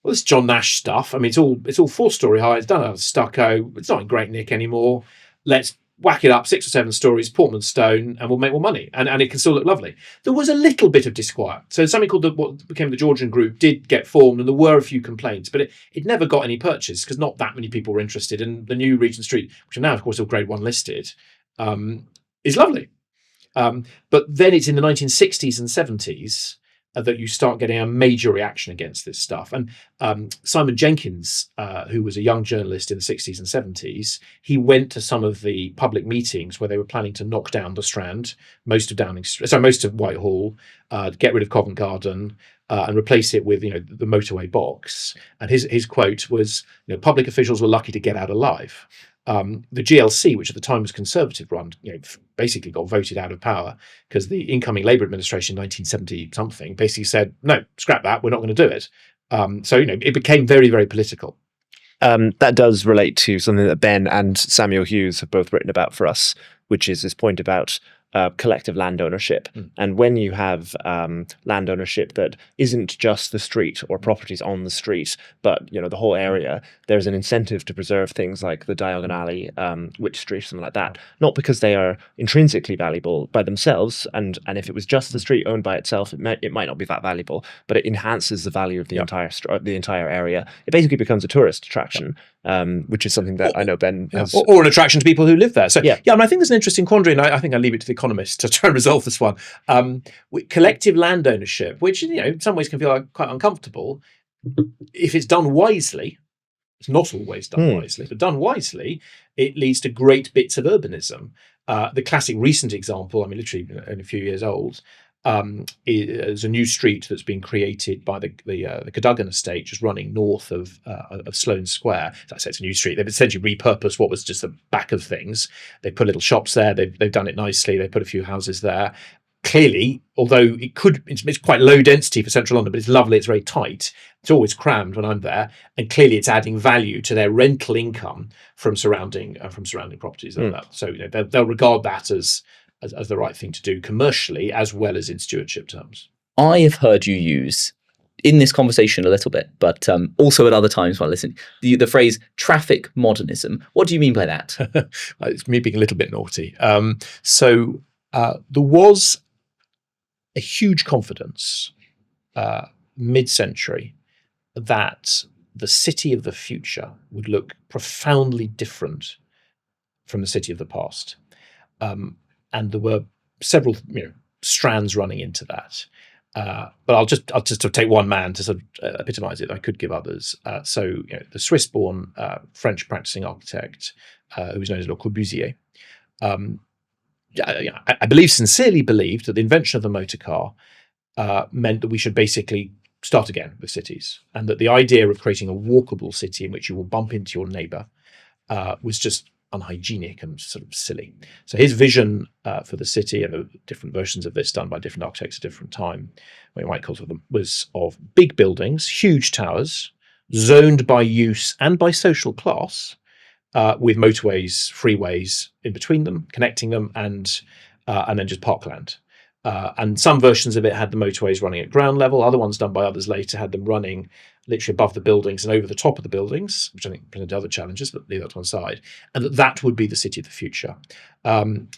this John Nash stuff, it's all 4-story high. It's done out of stucco. It's not in great nick anymore. Let's whack it up 6 or 7 stories, Portman stone, and we'll make more money. And it can still look lovely. There was a little bit of disquiet. So something called what became the Georgian Group did get formed, and there were a few complaints, but it never got any purchase because not that many people were interested. And the new Regent Street, which are now, of course, all Grade 1 listed, is lovely. But then it's in the 1960s and 70s that you start getting a major reaction against this stuff. And Simon Jenkins, who was a young journalist in the 60s and 70s, he went to some of the public meetings where they were planning to knock down the Strand, most of Whitehall, get rid of Covent Garden, and replace it with the motorway box. And his quote was, public officials were lucky to get out alive. The GLC, which at the time was Conservative run, basically got voted out of power because the incoming Labour administration, 1970 something, basically said, no, scrap that, we're not going to do it. So it became very, very political. That does relate to something that Ben and Samuel Hughes have both written about for us, which is this point about collective land ownership. And when you have land ownership that isn't just the street or properties on the street, but the whole area, there's an incentive to preserve things like the Diagon Alley, Wych Street, something like that. Not because they are intrinsically valuable by themselves, and if it was just the street owned by itself, it might not be that valuable, but it enhances the value of the entire area. It basically becomes a tourist attraction, which is something that I know Ben has, or an attraction to people who live there. So I think there's an interesting quandary, and I think I leave it to the economists to try and resolve this one. Collective land ownership, which in some ways can feel quite uncomfortable, if it's done wisely, It's not always done wisely, but done wisely, it leads to great bits of urbanism. The classic recent example, I mean, literally only a few years old, is a new street that's been created by the Cadogan estate, just running north of Sloane Square. As I say, it's a new street. They've essentially repurposed what was just the back of things. They put little shops there. They've done it nicely. They put a few houses there. Clearly, although it's quite low density for central London, but it's lovely, it's very tight. It's always crammed when I'm there, and clearly it's adding value to their rental income from surrounding properties. So they'll regard that as the right thing to do commercially as well as in stewardship terms. I have heard you use in this conversation a little bit, but also at other times while listening, the phrase traffic modernism. What do you mean by that? It's me being a little bit naughty. So there was a huge confidence mid-century that the city of the future would look profoundly different from the city of the past. And there were several strands running into that. But I'll just take one man to sort of epitomize it. I could give others. So the Swiss-born French practicing architect who was known as Le Corbusier, I sincerely believed that the invention of the motor car meant that we should basically start again with cities, and that the idea of creating a walkable city in which you will bump into your neighbour was just unhygienic and sort of silly. So his vision for the city, and different versions of this done by different architects at different time, what you might call them, was of big buildings, huge towers, zoned by use and by social class, with motorways, freeways in between them, connecting them, and then just parkland. And some versions of it had the motorways running at ground level. Other ones done by others later had them running literally above the buildings and over the top of the buildings, which I think presented other challenges, but leave that to one side. And that would be the city of the future.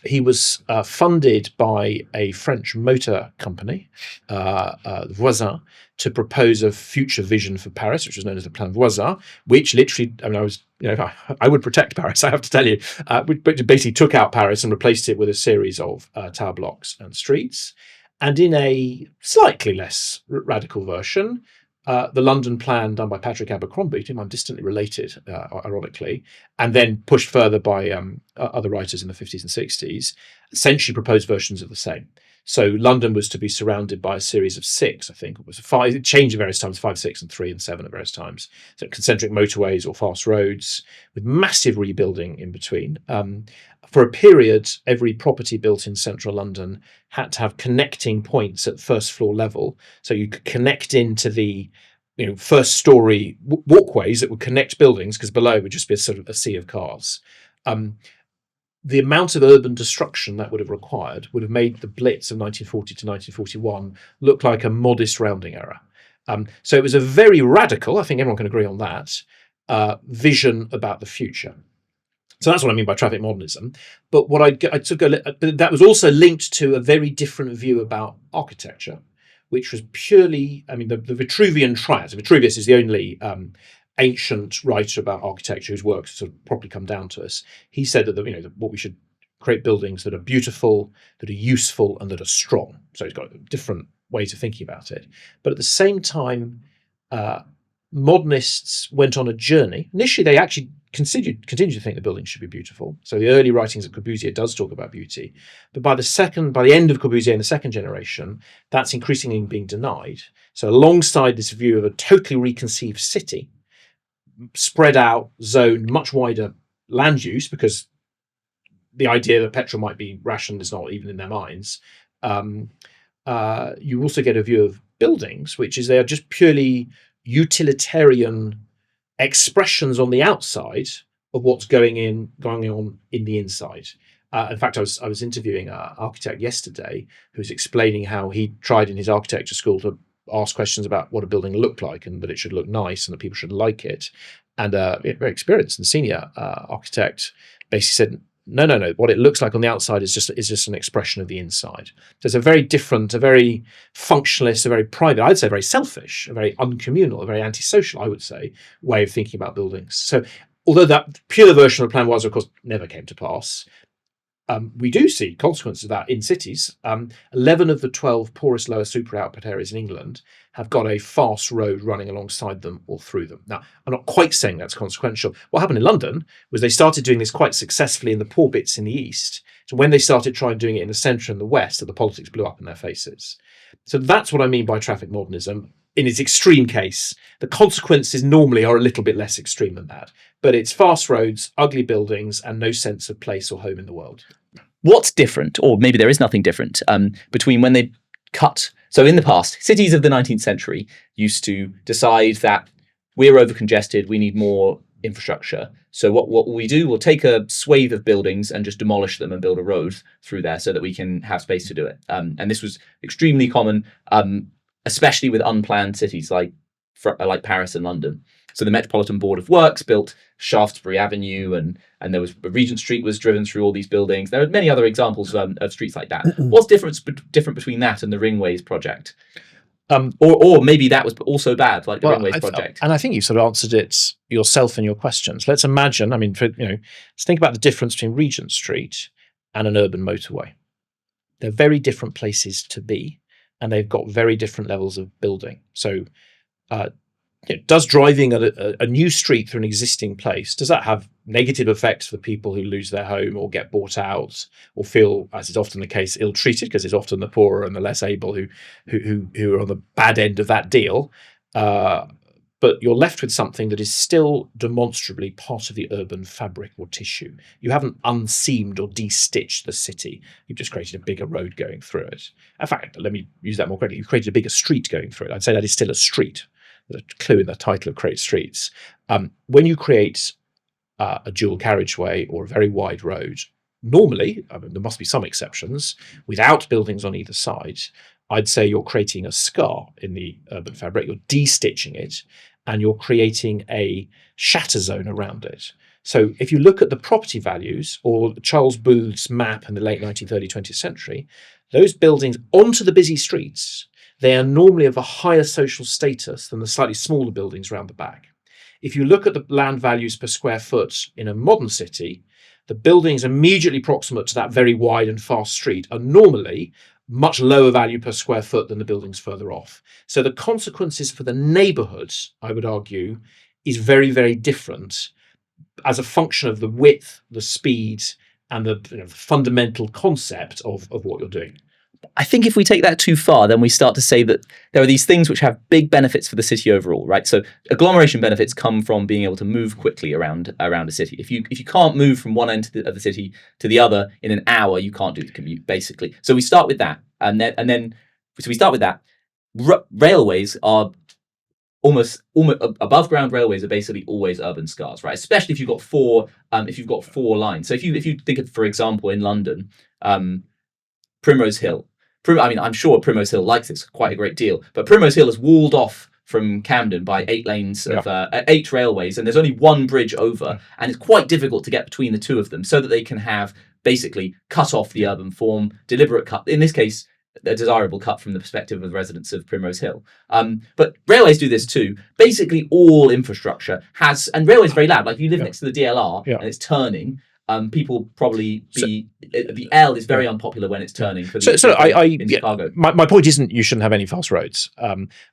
He was funded by a French motor company, Voisin, to propose a future vision for Paris, which was known as the Plan Voisin, which literally, I would protect Paris, I have to tell you, which basically took out Paris and replaced it with a series of tower blocks and streets. And in a slightly less radical version, the London plan done by Patrick Abercrombie, to whom I'm distantly related, ironically, and then pushed further by other writers in the 50s and 60s, essentially proposed versions of the same. So London was to be surrounded by a series of 6, I think. It was 5, it changed at various times, 5, 6, and 3, and 7 at various times. So concentric motorways or fast roads with massive rebuilding in between. For a period, every property built in central London had to have connecting points at first floor level. So you could connect into the first story walkways that would connect buildings, because below would just be a sort of a sea of cars. The amount of urban destruction that would have required would have made the Blitz of 1940 to 1941 look like a modest rounding error. So it was a very radical, I think everyone can agree on that, vision about the future. So that's what I mean by traffic modernism. But what I took that was also linked to a very different view about architecture, which was purely, the Vitruvian triad. So Vitruvius is the only ancient writer about architecture whose works sort of properly come down to us. He said that what we should create buildings that are beautiful, that are useful, and that are strong. So he's got different ways of thinking about it. But at the same time, modernists went on a journey. Initially, they actually continued to think the buildings should be beautiful. So the early writings of Corbusier does talk about beauty, but by the end of Corbusier in the second generation, that's increasingly being denied. So alongside this view of a totally reconceived city, spread out, zoned, much wider land use, because the idea that petrol might be rationed is not even in their minds. You also get a view of buildings, which is they are just purely utilitarian expressions on the outside of what's going on in the inside. In fact, I was interviewing an architect yesterday who was explaining how he tried in his architecture school to ask questions about what a building looked like, and that it should look nice and that people should like it. And a very experienced and senior architect basically said, no. What it looks like on the outside is just an expression of the inside. So it's a very different, a very functionalist, a very private, I'd say very selfish, a very uncommunal, a very antisocial, I would say, way of thinking about buildings. So although that pure version of the Plan was, of course, never came to pass, we do see consequences of that in cities. 11 of the 12 poorest lower super output areas in England have got a fast road running alongside them or through them. Now, I'm not quite saying that's consequential. What happened in London was they started doing this quite successfully in the poor bits in the east. So when they started trying doing it in the centre and the west, the politics blew up in their faces. So that's what I mean by traffic modernism. In its extreme case, the consequences normally are a little bit less extreme than that. But it's fast roads, ugly buildings, and no sense of place or home in the world. What's different, or maybe there is nothing different, between when they cut? So in the past, cities of the 19th century used to decide that we're over congested, we need more infrastructure. So what will we do? We'll take a swathe of buildings and just demolish them and build a road through there so that we can have space to do it. And this was extremely common, especially with unplanned cities like Paris and London. So the Metropolitan Board of Works built Shaftesbury Avenue, and there was Regent Street was driven through all these buildings. There are many other examples of streets like that. What's different between that and the Ringways project? Or maybe that was also bad, like the Ringways project. And I think you sort of answered it yourself in your questions. Let's imagine, let's think about the difference between Regent Street and an urban motorway. They're very different places to be, and they've got very different levels of building. So does driving a new street through an existing place, does that have negative effects for people who lose their home or get bought out or feel, as is often the case, ill-treated, because it's often the poorer and the less able who are on the bad end of that deal? But you're left with something that is still demonstrably part of the urban fabric or tissue. You haven't unseamed or de-stitched the city. You've just created a bigger road going through it. In fact, let me use that more correctly. You've created a bigger street going through it. I'd say that is still a street. There's a clue in the title of Create Streets. When you create a dual carriageway or a very wide road, normally, there must be some exceptions, without buildings on either side, I'd say you're creating a scar in the urban fabric. You're de-stitching it, and you're creating a shatter zone around it. So if you look at the property values or Charles Booth's map in the late 19th, 20th century, those buildings onto the busy streets, they are normally of a higher social status than the slightly smaller buildings around the back. If you look at the land values per square foot in a modern city, the buildings immediately proximate to that very wide and fast street are normally much lower value per square foot than the buildings further off. So the consequences for the neighbourhoods, I would argue, is very, very different as a function of the width, the speed, and the fundamental concept of what you're doing. I think if we take that too far, then we start to say that there are these things which have big benefits for the city overall, right? So agglomeration benefits come from being able to move quickly around a city. If you can't move from one end of the city to the other in an hour, you can't do the commute, basically. So we start with that, and then we start with that. Railways are almost above ground railways are basically always urban scars, right? Especially if you've got four lines. So if you think of, for example, in London, Primrose Hill. I'm sure Primrose Hill likes this quite a great deal, but Primrose Hill is walled off from Camden by 8 lanes of 8 railways, and there's only one bridge over, and it's quite difficult to get between the two of them so that they can have basically cut off the urban form, deliberate cut. In this case, a desirable cut from the perspective of the residents of Primrose Hill. But railways do this too. Basically, all infrastructure has, and railways are very loud. Like if you live next to the DLR and it's turning, people probably the L is very unpopular when it's turning for the in Chicago. My point isn't you shouldn't have any fast roads.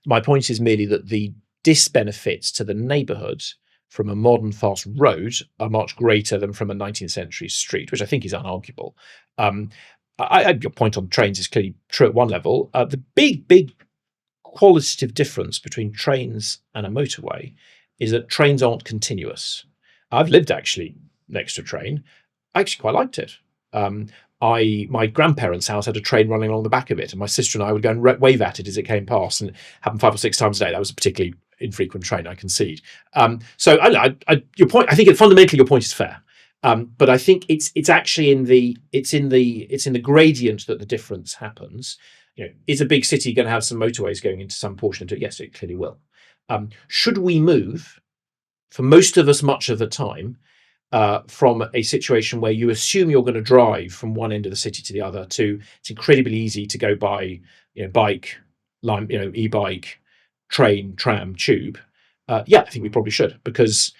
My point is merely that the disbenefits to the neighbourhood from a modern fast road are much greater than from a 19th century street, which I think is unarguable. Your point on trains is clearly true at one level. The big qualitative difference between trains and a motorway is that trains aren't continuous. I've lived actually next to a train. I actually quite liked it. My grandparents' house had a train running along the back of it, and my sister and I would go and wave at it as it came past, and it happened 5 or 6 times a day. That was a particularly infrequent train, I concede. So your point, I think fundamentally your point is fair. But I think it's actually in the gradient that the difference happens. Is a big city going to have some motorways going into some portion of it? Yes, it clearly will. Should we move, for most of us, much of the time, from a situation where you assume you're going to drive from one end of the city to the other to it's incredibly easy to go by bike, e-bike, train, tram, tube? I think we probably should, because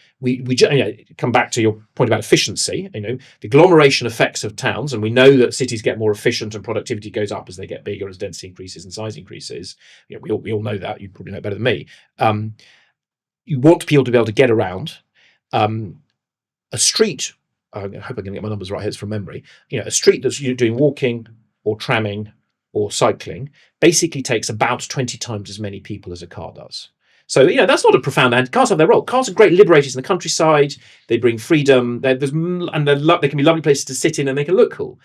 come back to your point about efficiency. The agglomeration effects of towns, and we know that cities get more efficient and productivity goes up as they get bigger, as density increases and size increases. We all know that. You probably know better than me. You want people to be able to get around. A street, I hope I'm going to get my numbers right here, it's from memory. A street that's you're doing walking or tramming or cycling basically takes about 20 times as many people as a car does. So, that's not a profound end. Cars have their role. Cars are great liberators in the countryside. They bring freedom. They can be lovely places to sit in, and they can look cool.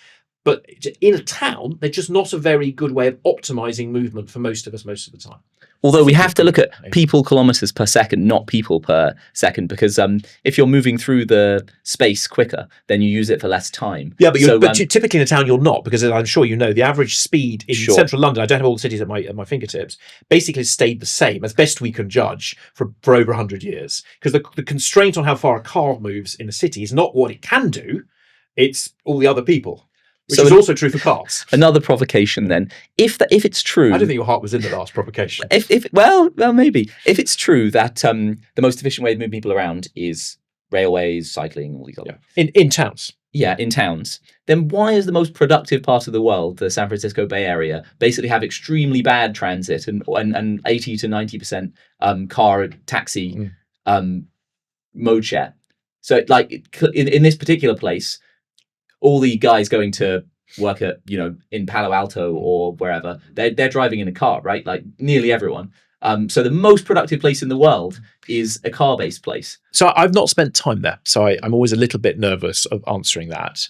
But in a town, they're just not a very good way of optimizing movement for most of us most of the time. Although we have to look at people kilometers per second, not people per second, because if you're moving through the space quicker, then you use it for less time. Yeah, but typically in a town you're not, because I'm sure the average speed in central London, I don't have all the cities at my fingertips, basically has stayed the same, as best we can judge, for over 100 years. Because the constraint on how far a car moves in a city is not what it can do, it's all the other people. Which is also true for cars. Another provocation then. If it's true... I don't think your heart was in the last provocation. Well, maybe. If it's true that the most efficient way of moving people around is railways, cycling, all these other... In towns. Yeah, in towns. Then why is the most productive part of the world, the San Francisco Bay Area, basically have extremely bad transit and 80 to 90% car taxi mode share? So in this particular place, all the guys going to work at, in Palo Alto or wherever, they're driving in a car, right? Like nearly everyone. So the most productive place in the world is a car-based place. So I've not spent time there, so I'm always a little bit nervous of answering that.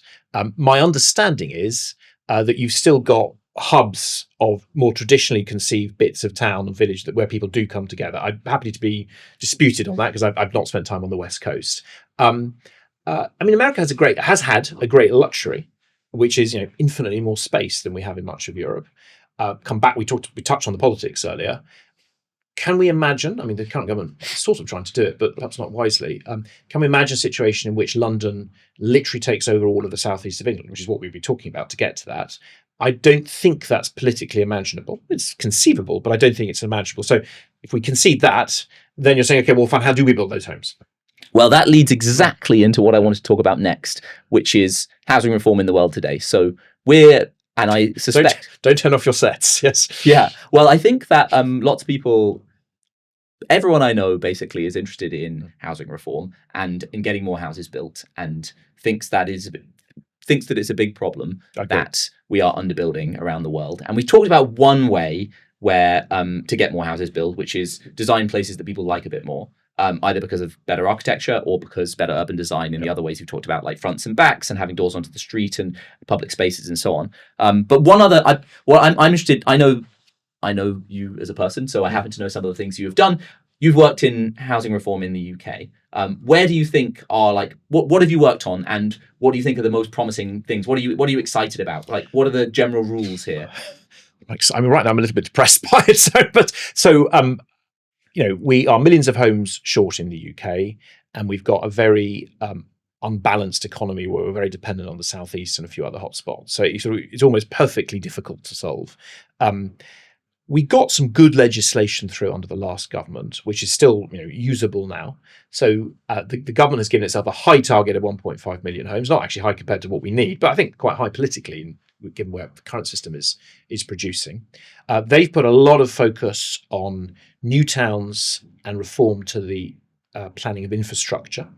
My understanding is that you've still got hubs of more traditionally conceived bits of town and village where people do come together. I'm happy to be disputed on that because I've not spent time on the West Coast. America has had a great luxury, which is infinitely more space than we have in much of Europe. We touched on the politics earlier. Can we imagine? The current government is sort of trying to do it, but perhaps not wisely. Can we imagine a situation in which London literally takes over all of the southeast of England, which is what we'd be talking about to get to that? I don't think that's politically imaginable. It's conceivable, but I don't think it's imaginable. So if we concede that, then you're saying, okay, well, fine, how do we build those homes? Well, that leads exactly into what I wanted to talk about next, which is housing reform in the world today. So and I suspect... Don't turn off your sets, yes. Yeah. Well, I think that lots of people... Everyone I know basically is interested in housing reform and in getting more houses built, and thinks that it's a big problem that we are underbuilding around the world. And we talked about one way where to get more houses built, which is design places that people like a bit more. Either because of better architecture or because better urban design in the other ways we've talked about, like fronts and backs and having doors onto the street and public spaces and so on. But one other, I'm interested. I know you as a person, so I happen to know some of the things you have done. You've worked in housing reform in the UK. Where do you think are what have you worked on, and what do you think are the most promising things? What are you excited about? What are the general rules here? Right now I'm a little bit depressed by it. We are millions of homes short in the UK, and we've got a very unbalanced economy where we're very dependent on the southeast and a few other hotspots. So it's almost perfectly difficult to solve. We got some good legislation through under the last government, which is still usable now. So the government has given itself a high target of 1.5 million homes, not actually high compared to what we need, but I think quite high politically, given where the current system is producing. They've put a lot of focus on new towns and reform to the planning of infrastructure.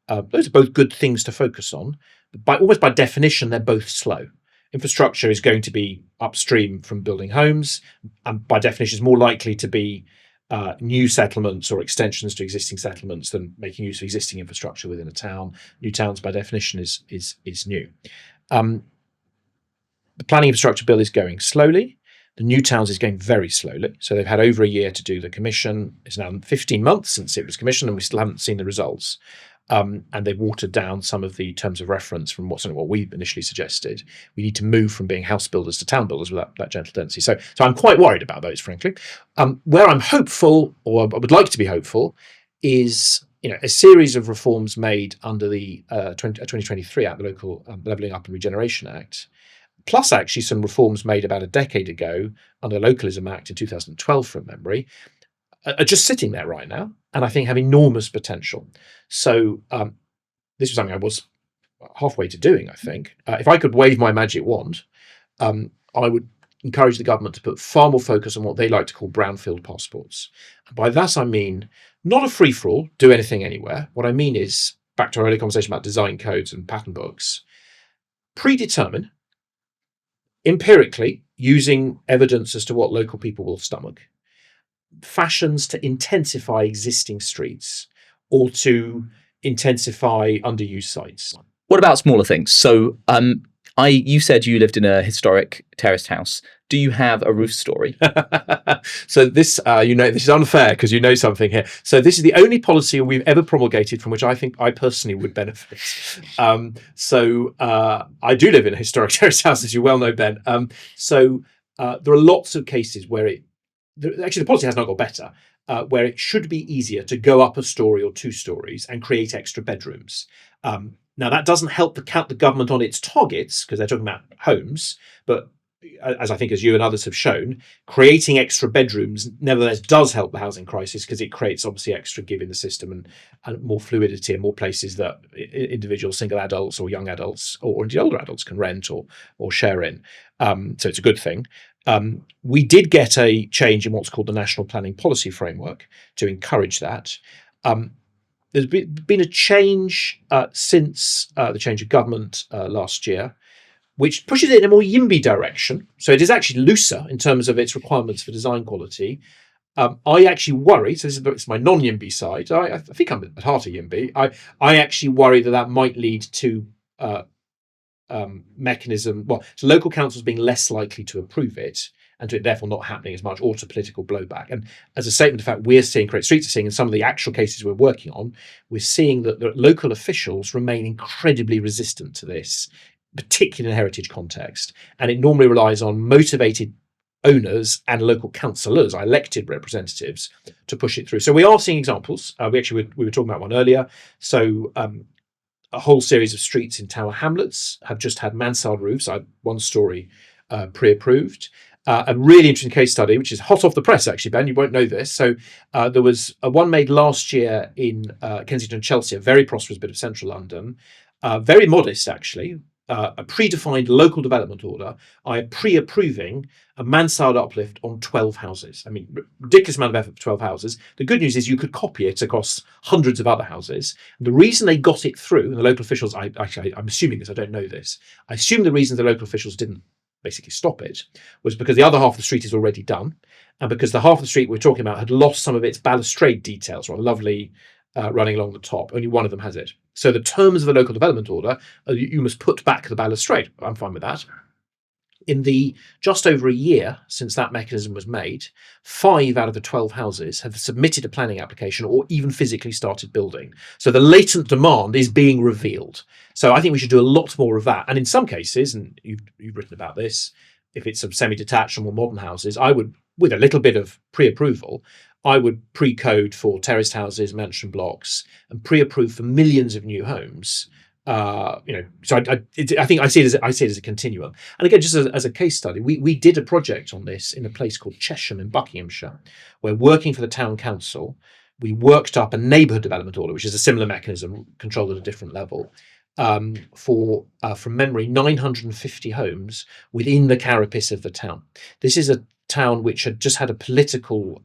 Those are both good things to focus on. But almost by definition, they're both slow. Infrastructure is going to be upstream from building homes, and by definition is more likely to be new settlements or extensions to existing settlements than making use of existing infrastructure within a town. New towns, by definition, is new. The planning infrastructure bill is going slowly. The new towns is going very slowly. So they've had over a year to do the commission. It's now 15 months since it was commissioned, and we still haven't seen the results. And they've watered down some of the terms of reference from what we initially suggested. We need to move from being house builders to town builders with that gentle density. So I'm quite worried about those, frankly. Where I'm hopeful, or I would like to be hopeful, is a series of reforms made under the 2023 Act, the Local Levelling Up and Regeneration Act, plus actually some reforms made about a decade ago under the Localism Act in 2012 from memory, are just sitting there right now. and I think have enormous potential. So this was something I was halfway to doing, I think. If I could wave my magic wand, I would encourage the government to put far more focus on what they like to call brownfield passports. And by that I mean not a free-for-all, do anything anywhere. What I mean is, back to our earlier conversation about design codes and pattern books, predetermine empirically, using evidence as to what local people will stomach, fashions to intensify existing streets or to intensify underused sites. What about smaller things? So you said you lived in a historic terraced house. Do you have a roof story? So this, this is unfair because you know something here. So this is the only policy we've ever promulgated from which I think I personally would benefit. I do live in a historic terraced house, as you well know, Ben. There are lots of cases where the policy has not got better, where it should be easier to go up a story or 2 stories and create extra bedrooms. Now, that doesn't help the government on its targets because they're talking about homes, but as I think as you and others have shown, creating extra bedrooms nevertheless does help the housing crisis because it creates obviously extra give in the system and more fluidity and more places that individual single adults or young adults or indeed older adults can rent or share in. So it's a good thing. We did get a change in what's called the National Planning Policy Framework to encourage that. There's been a change since the change of government last year, which pushes it in a more YIMBY direction. So it is actually looser in terms of its requirements for design quality. I actually worry, so this is my non-YIMBY side, I think I'm at heart a YIMBY, I actually worry that might lead to to local councils being less likely to approve it and to it therefore not happening as much, or to political blowback. And as a statement of fact, we're seeing, Create Streets are seeing in some of the actual cases we're working on, we're seeing that the local officials remain incredibly resistant to this, particularly in a heritage context. And it normally relies on motivated owners and local councillors, our elected representatives, to push it through. So we are seeing examples. We were talking about one earlier. So a whole series of streets in Tower Hamlets have just had mansard roofs, 1 story pre-approved. A really interesting case study, which is hot off the press, actually, Ben, you won't know this. So there was one made last year in Kensington and Chelsea, a very prosperous bit of central London, very modest, actually, a predefined local development order, pre-approving a mansard uplift on 12 houses. I mean, ridiculous amount of effort for 12 houses. The good news is you could copy it across hundreds of other houses. And the reason they got it through, and the local officials, I'm assuming this, I don't know this, I assume the reason the local officials didn't basically stop it was because the other half of the street is already done, and because the half of the street we're talking about had lost some of its balustrade details, or lovely running along the top. Only one of them has it. So the terms of the local development order are you must put back the balustrade. I'm fine with that. In the just over a year since that mechanism was made, 5 out of the 12 houses have submitted a planning application or even physically started building. So the latent demand is being revealed. So I think we should do a lot more of that. And in some cases, and you've written about this, if it's some semi-detached or more modern houses, I would, with a little bit of pre-approval, I would pre-code for terraced houses, mansion blocks, and pre-approve for millions of new homes. So I think I see it as a continuum. And again, just as a case study, we did a project on this in a place called Chesham in Buckinghamshire, where, working for the town council, we worked up a neighbourhood development order, which is a similar mechanism controlled at a different level, for from memory 950 homes within the carapace of the town. This is a town which had just had a political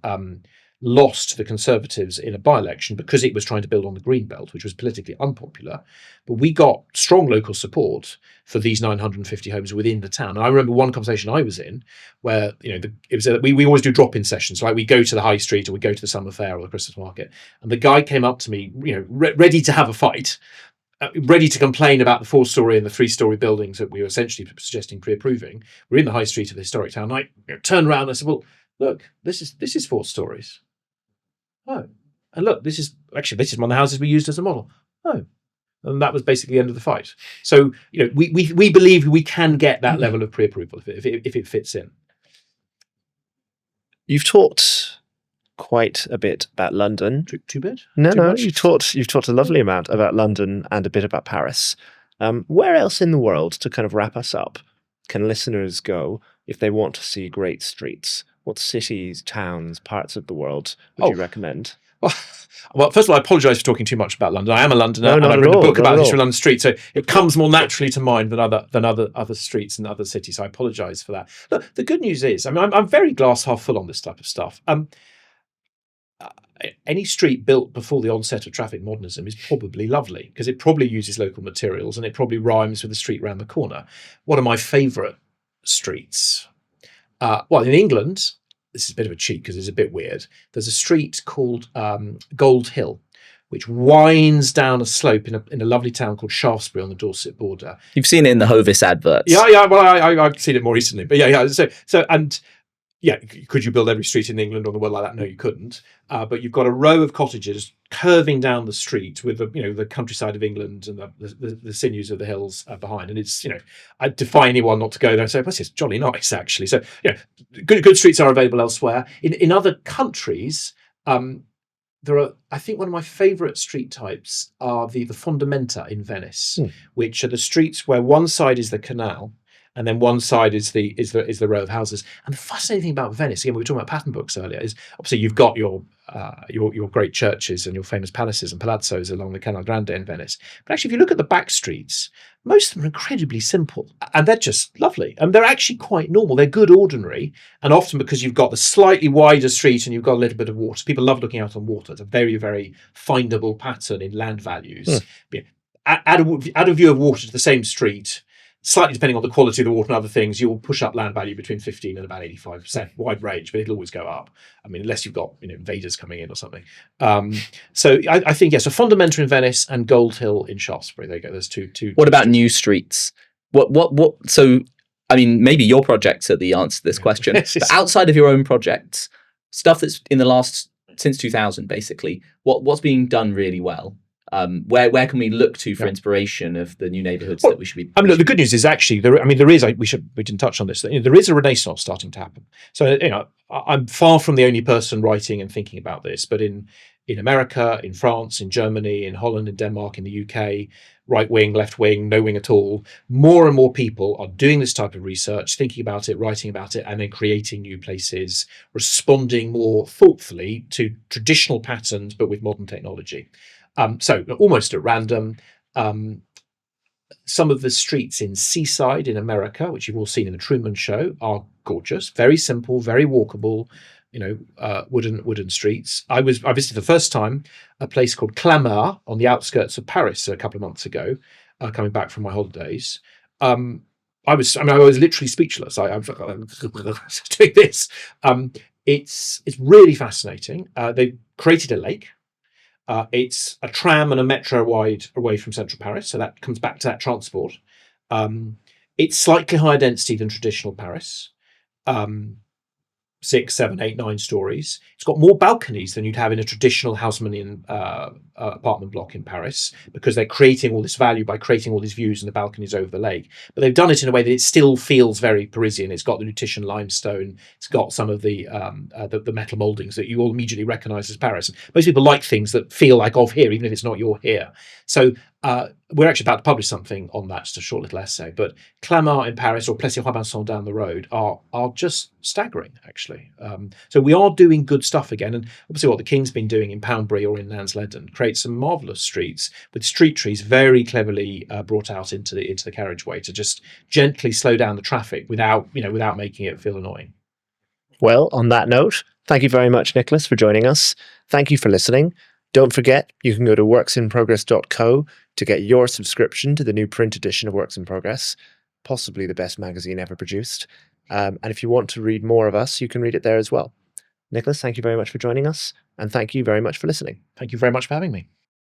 loss to the Conservatives in a by-election because it was trying to build on the Green Belt, which was politically unpopular. But we got strong local support for these 950 homes within the town. And I remember one conversation I was in where, we always do drop-in sessions. Like, we go to the high street or we go to the summer fair or the Christmas market, and the guy came up to me, ready to have a fight, ready to complain about the 4-story and the 3-story buildings that we were essentially suggesting pre-approving. We're in the high street of the historic town. And I turned around and I said, well, look, this is 4 stories. Oh, and look, this is one of the houses we used as a model. Oh, and that was basically the end of the fight. So, we believe we can get that level of pre-approval if it fits in. You've talked quite a bit about London. Too bit? No, Too much? you've talked a lovely amount about London and a bit about Paris. Where else in the world, to kind of wrap us up, can listeners go if they want to see great streets? What cities, towns, parts of the world would you recommend? Well, first of all, I apologise for talking too much about London. I am a Londoner, No, and not I've at written a all, book not about at the history of all. London streets, so it comes more naturally to mind than other streets and other cities. So I apologise for that. Look, the good news is, I mean, I'm very glass half full on this type of stuff. Any street built before the onset of traffic modernism is probably lovely because it probably uses local materials and it probably rhymes with the street round the corner. One of my favourite streets, well, in England, this is a bit of a cheat because it's a bit weird. There's a street called Gold Hill, which winds down a slope in a lovely town called Shaftesbury on the Dorset border. You've seen it in the Hovis adverts. Yeah. Well, I've seen it more recently, but yeah. So and yeah, could you build every street in England or the world like that? No, you couldn't. But you've got a row of cottages curving down the street with the countryside of England and the sinews of the hills behind. And it's I defy anyone not to go there and say, "Well, it's jolly nice, actually." So good streets are available elsewhere. In other countries, there are. I think one of my favourite street types are the fondamenta in Venice, which are the streets where one side is the canal. And then one side is the row of houses. And the fascinating thing about Venice, again, we were talking about pattern books earlier, is obviously you've got your great churches and your famous palaces and palazzos along the Canal Grande in Venice. But actually, if you look at the back streets, most of them are incredibly simple, and they're just lovely. And they're actually quite normal. They're good ordinary, and often because you've got the slightly wider street and you've got a little bit of water. People love looking out on water. It's a very, very findable pattern in land values. Add a view of water to the same street. Slightly depending on the quality of the water and other things, you'll push up land value between 15 and about 85%, wide range, but it'll always go up. I mean, unless you've got invaders coming in or something. So I think yes, a Fondamenta in Venice and Gold Hill in Shaftesbury. There you go. There's two. What about new streets? What? So, I mean, maybe your projects are the answer to this question. But outside of your own projects, stuff that's in the last since 2000, basically, what's being done really well? Where can we look to for inspiration of the new neighbourhoods that we should be? I mean, look, the good news is actually there is. We didn't touch on this. There is a renaissance starting to happen. So I'm far from the only person writing and thinking about this, but in America, in France, in Germany, in Holland, in Denmark, in the UK, right wing, left wing, no wing at all, more and more people are doing this type of research, thinking about it, writing about it, and then creating new places, responding more thoughtfully to traditional patterns, but with modern technology. So almost at random, some of the streets in Seaside in America, which you've all seen in the Truman Show, are gorgeous, very simple, very walkable, wooden streets. I visited the first time a place called Clamart on the outskirts of Paris a couple of months ago, coming back from my holidays. I was literally speechless. I was doing this. It's really fascinating. They've created a lake. It's a tram and a metro wide away from central Paris, so that comes back to that transport. It's slightly higher density than traditional Paris, 6, 7, 8, 9 stories. It's got more balconies than you'd have in a traditional Haussmannian apartment block in Paris, because they're creating all this value by creating all these views and the balconies over the lake. But they've done it in a way that it still feels very Parisian. It's got the Nutition limestone. It's got some of the metal mouldings that you all immediately recognise as Paris. Most people like things that feel like of here, even if it's not your here. So we're actually about to publish something on that, just a short little essay. But Clamart in Paris or Plessis-Robinson down the road are just staggering, actually. So we are doing good stuff again. And obviously what the King's been doing in Poundbury or in Nansleden creates some marvellous streets with street trees very cleverly brought out into the carriageway to just gently slow down the traffic without making it feel annoying. Well, on that note, thank you very much, Nicholas, for joining us. Thank you for listening. Don't forget, you can go to worksinprogress.co to get your subscription to the new print edition of Works in Progress, possibly the best magazine ever produced. And if you want to read more of us, you can read it there as well. Nicholas, thank you very much for joining us, and thank you very much for listening. Thank you very much for having me.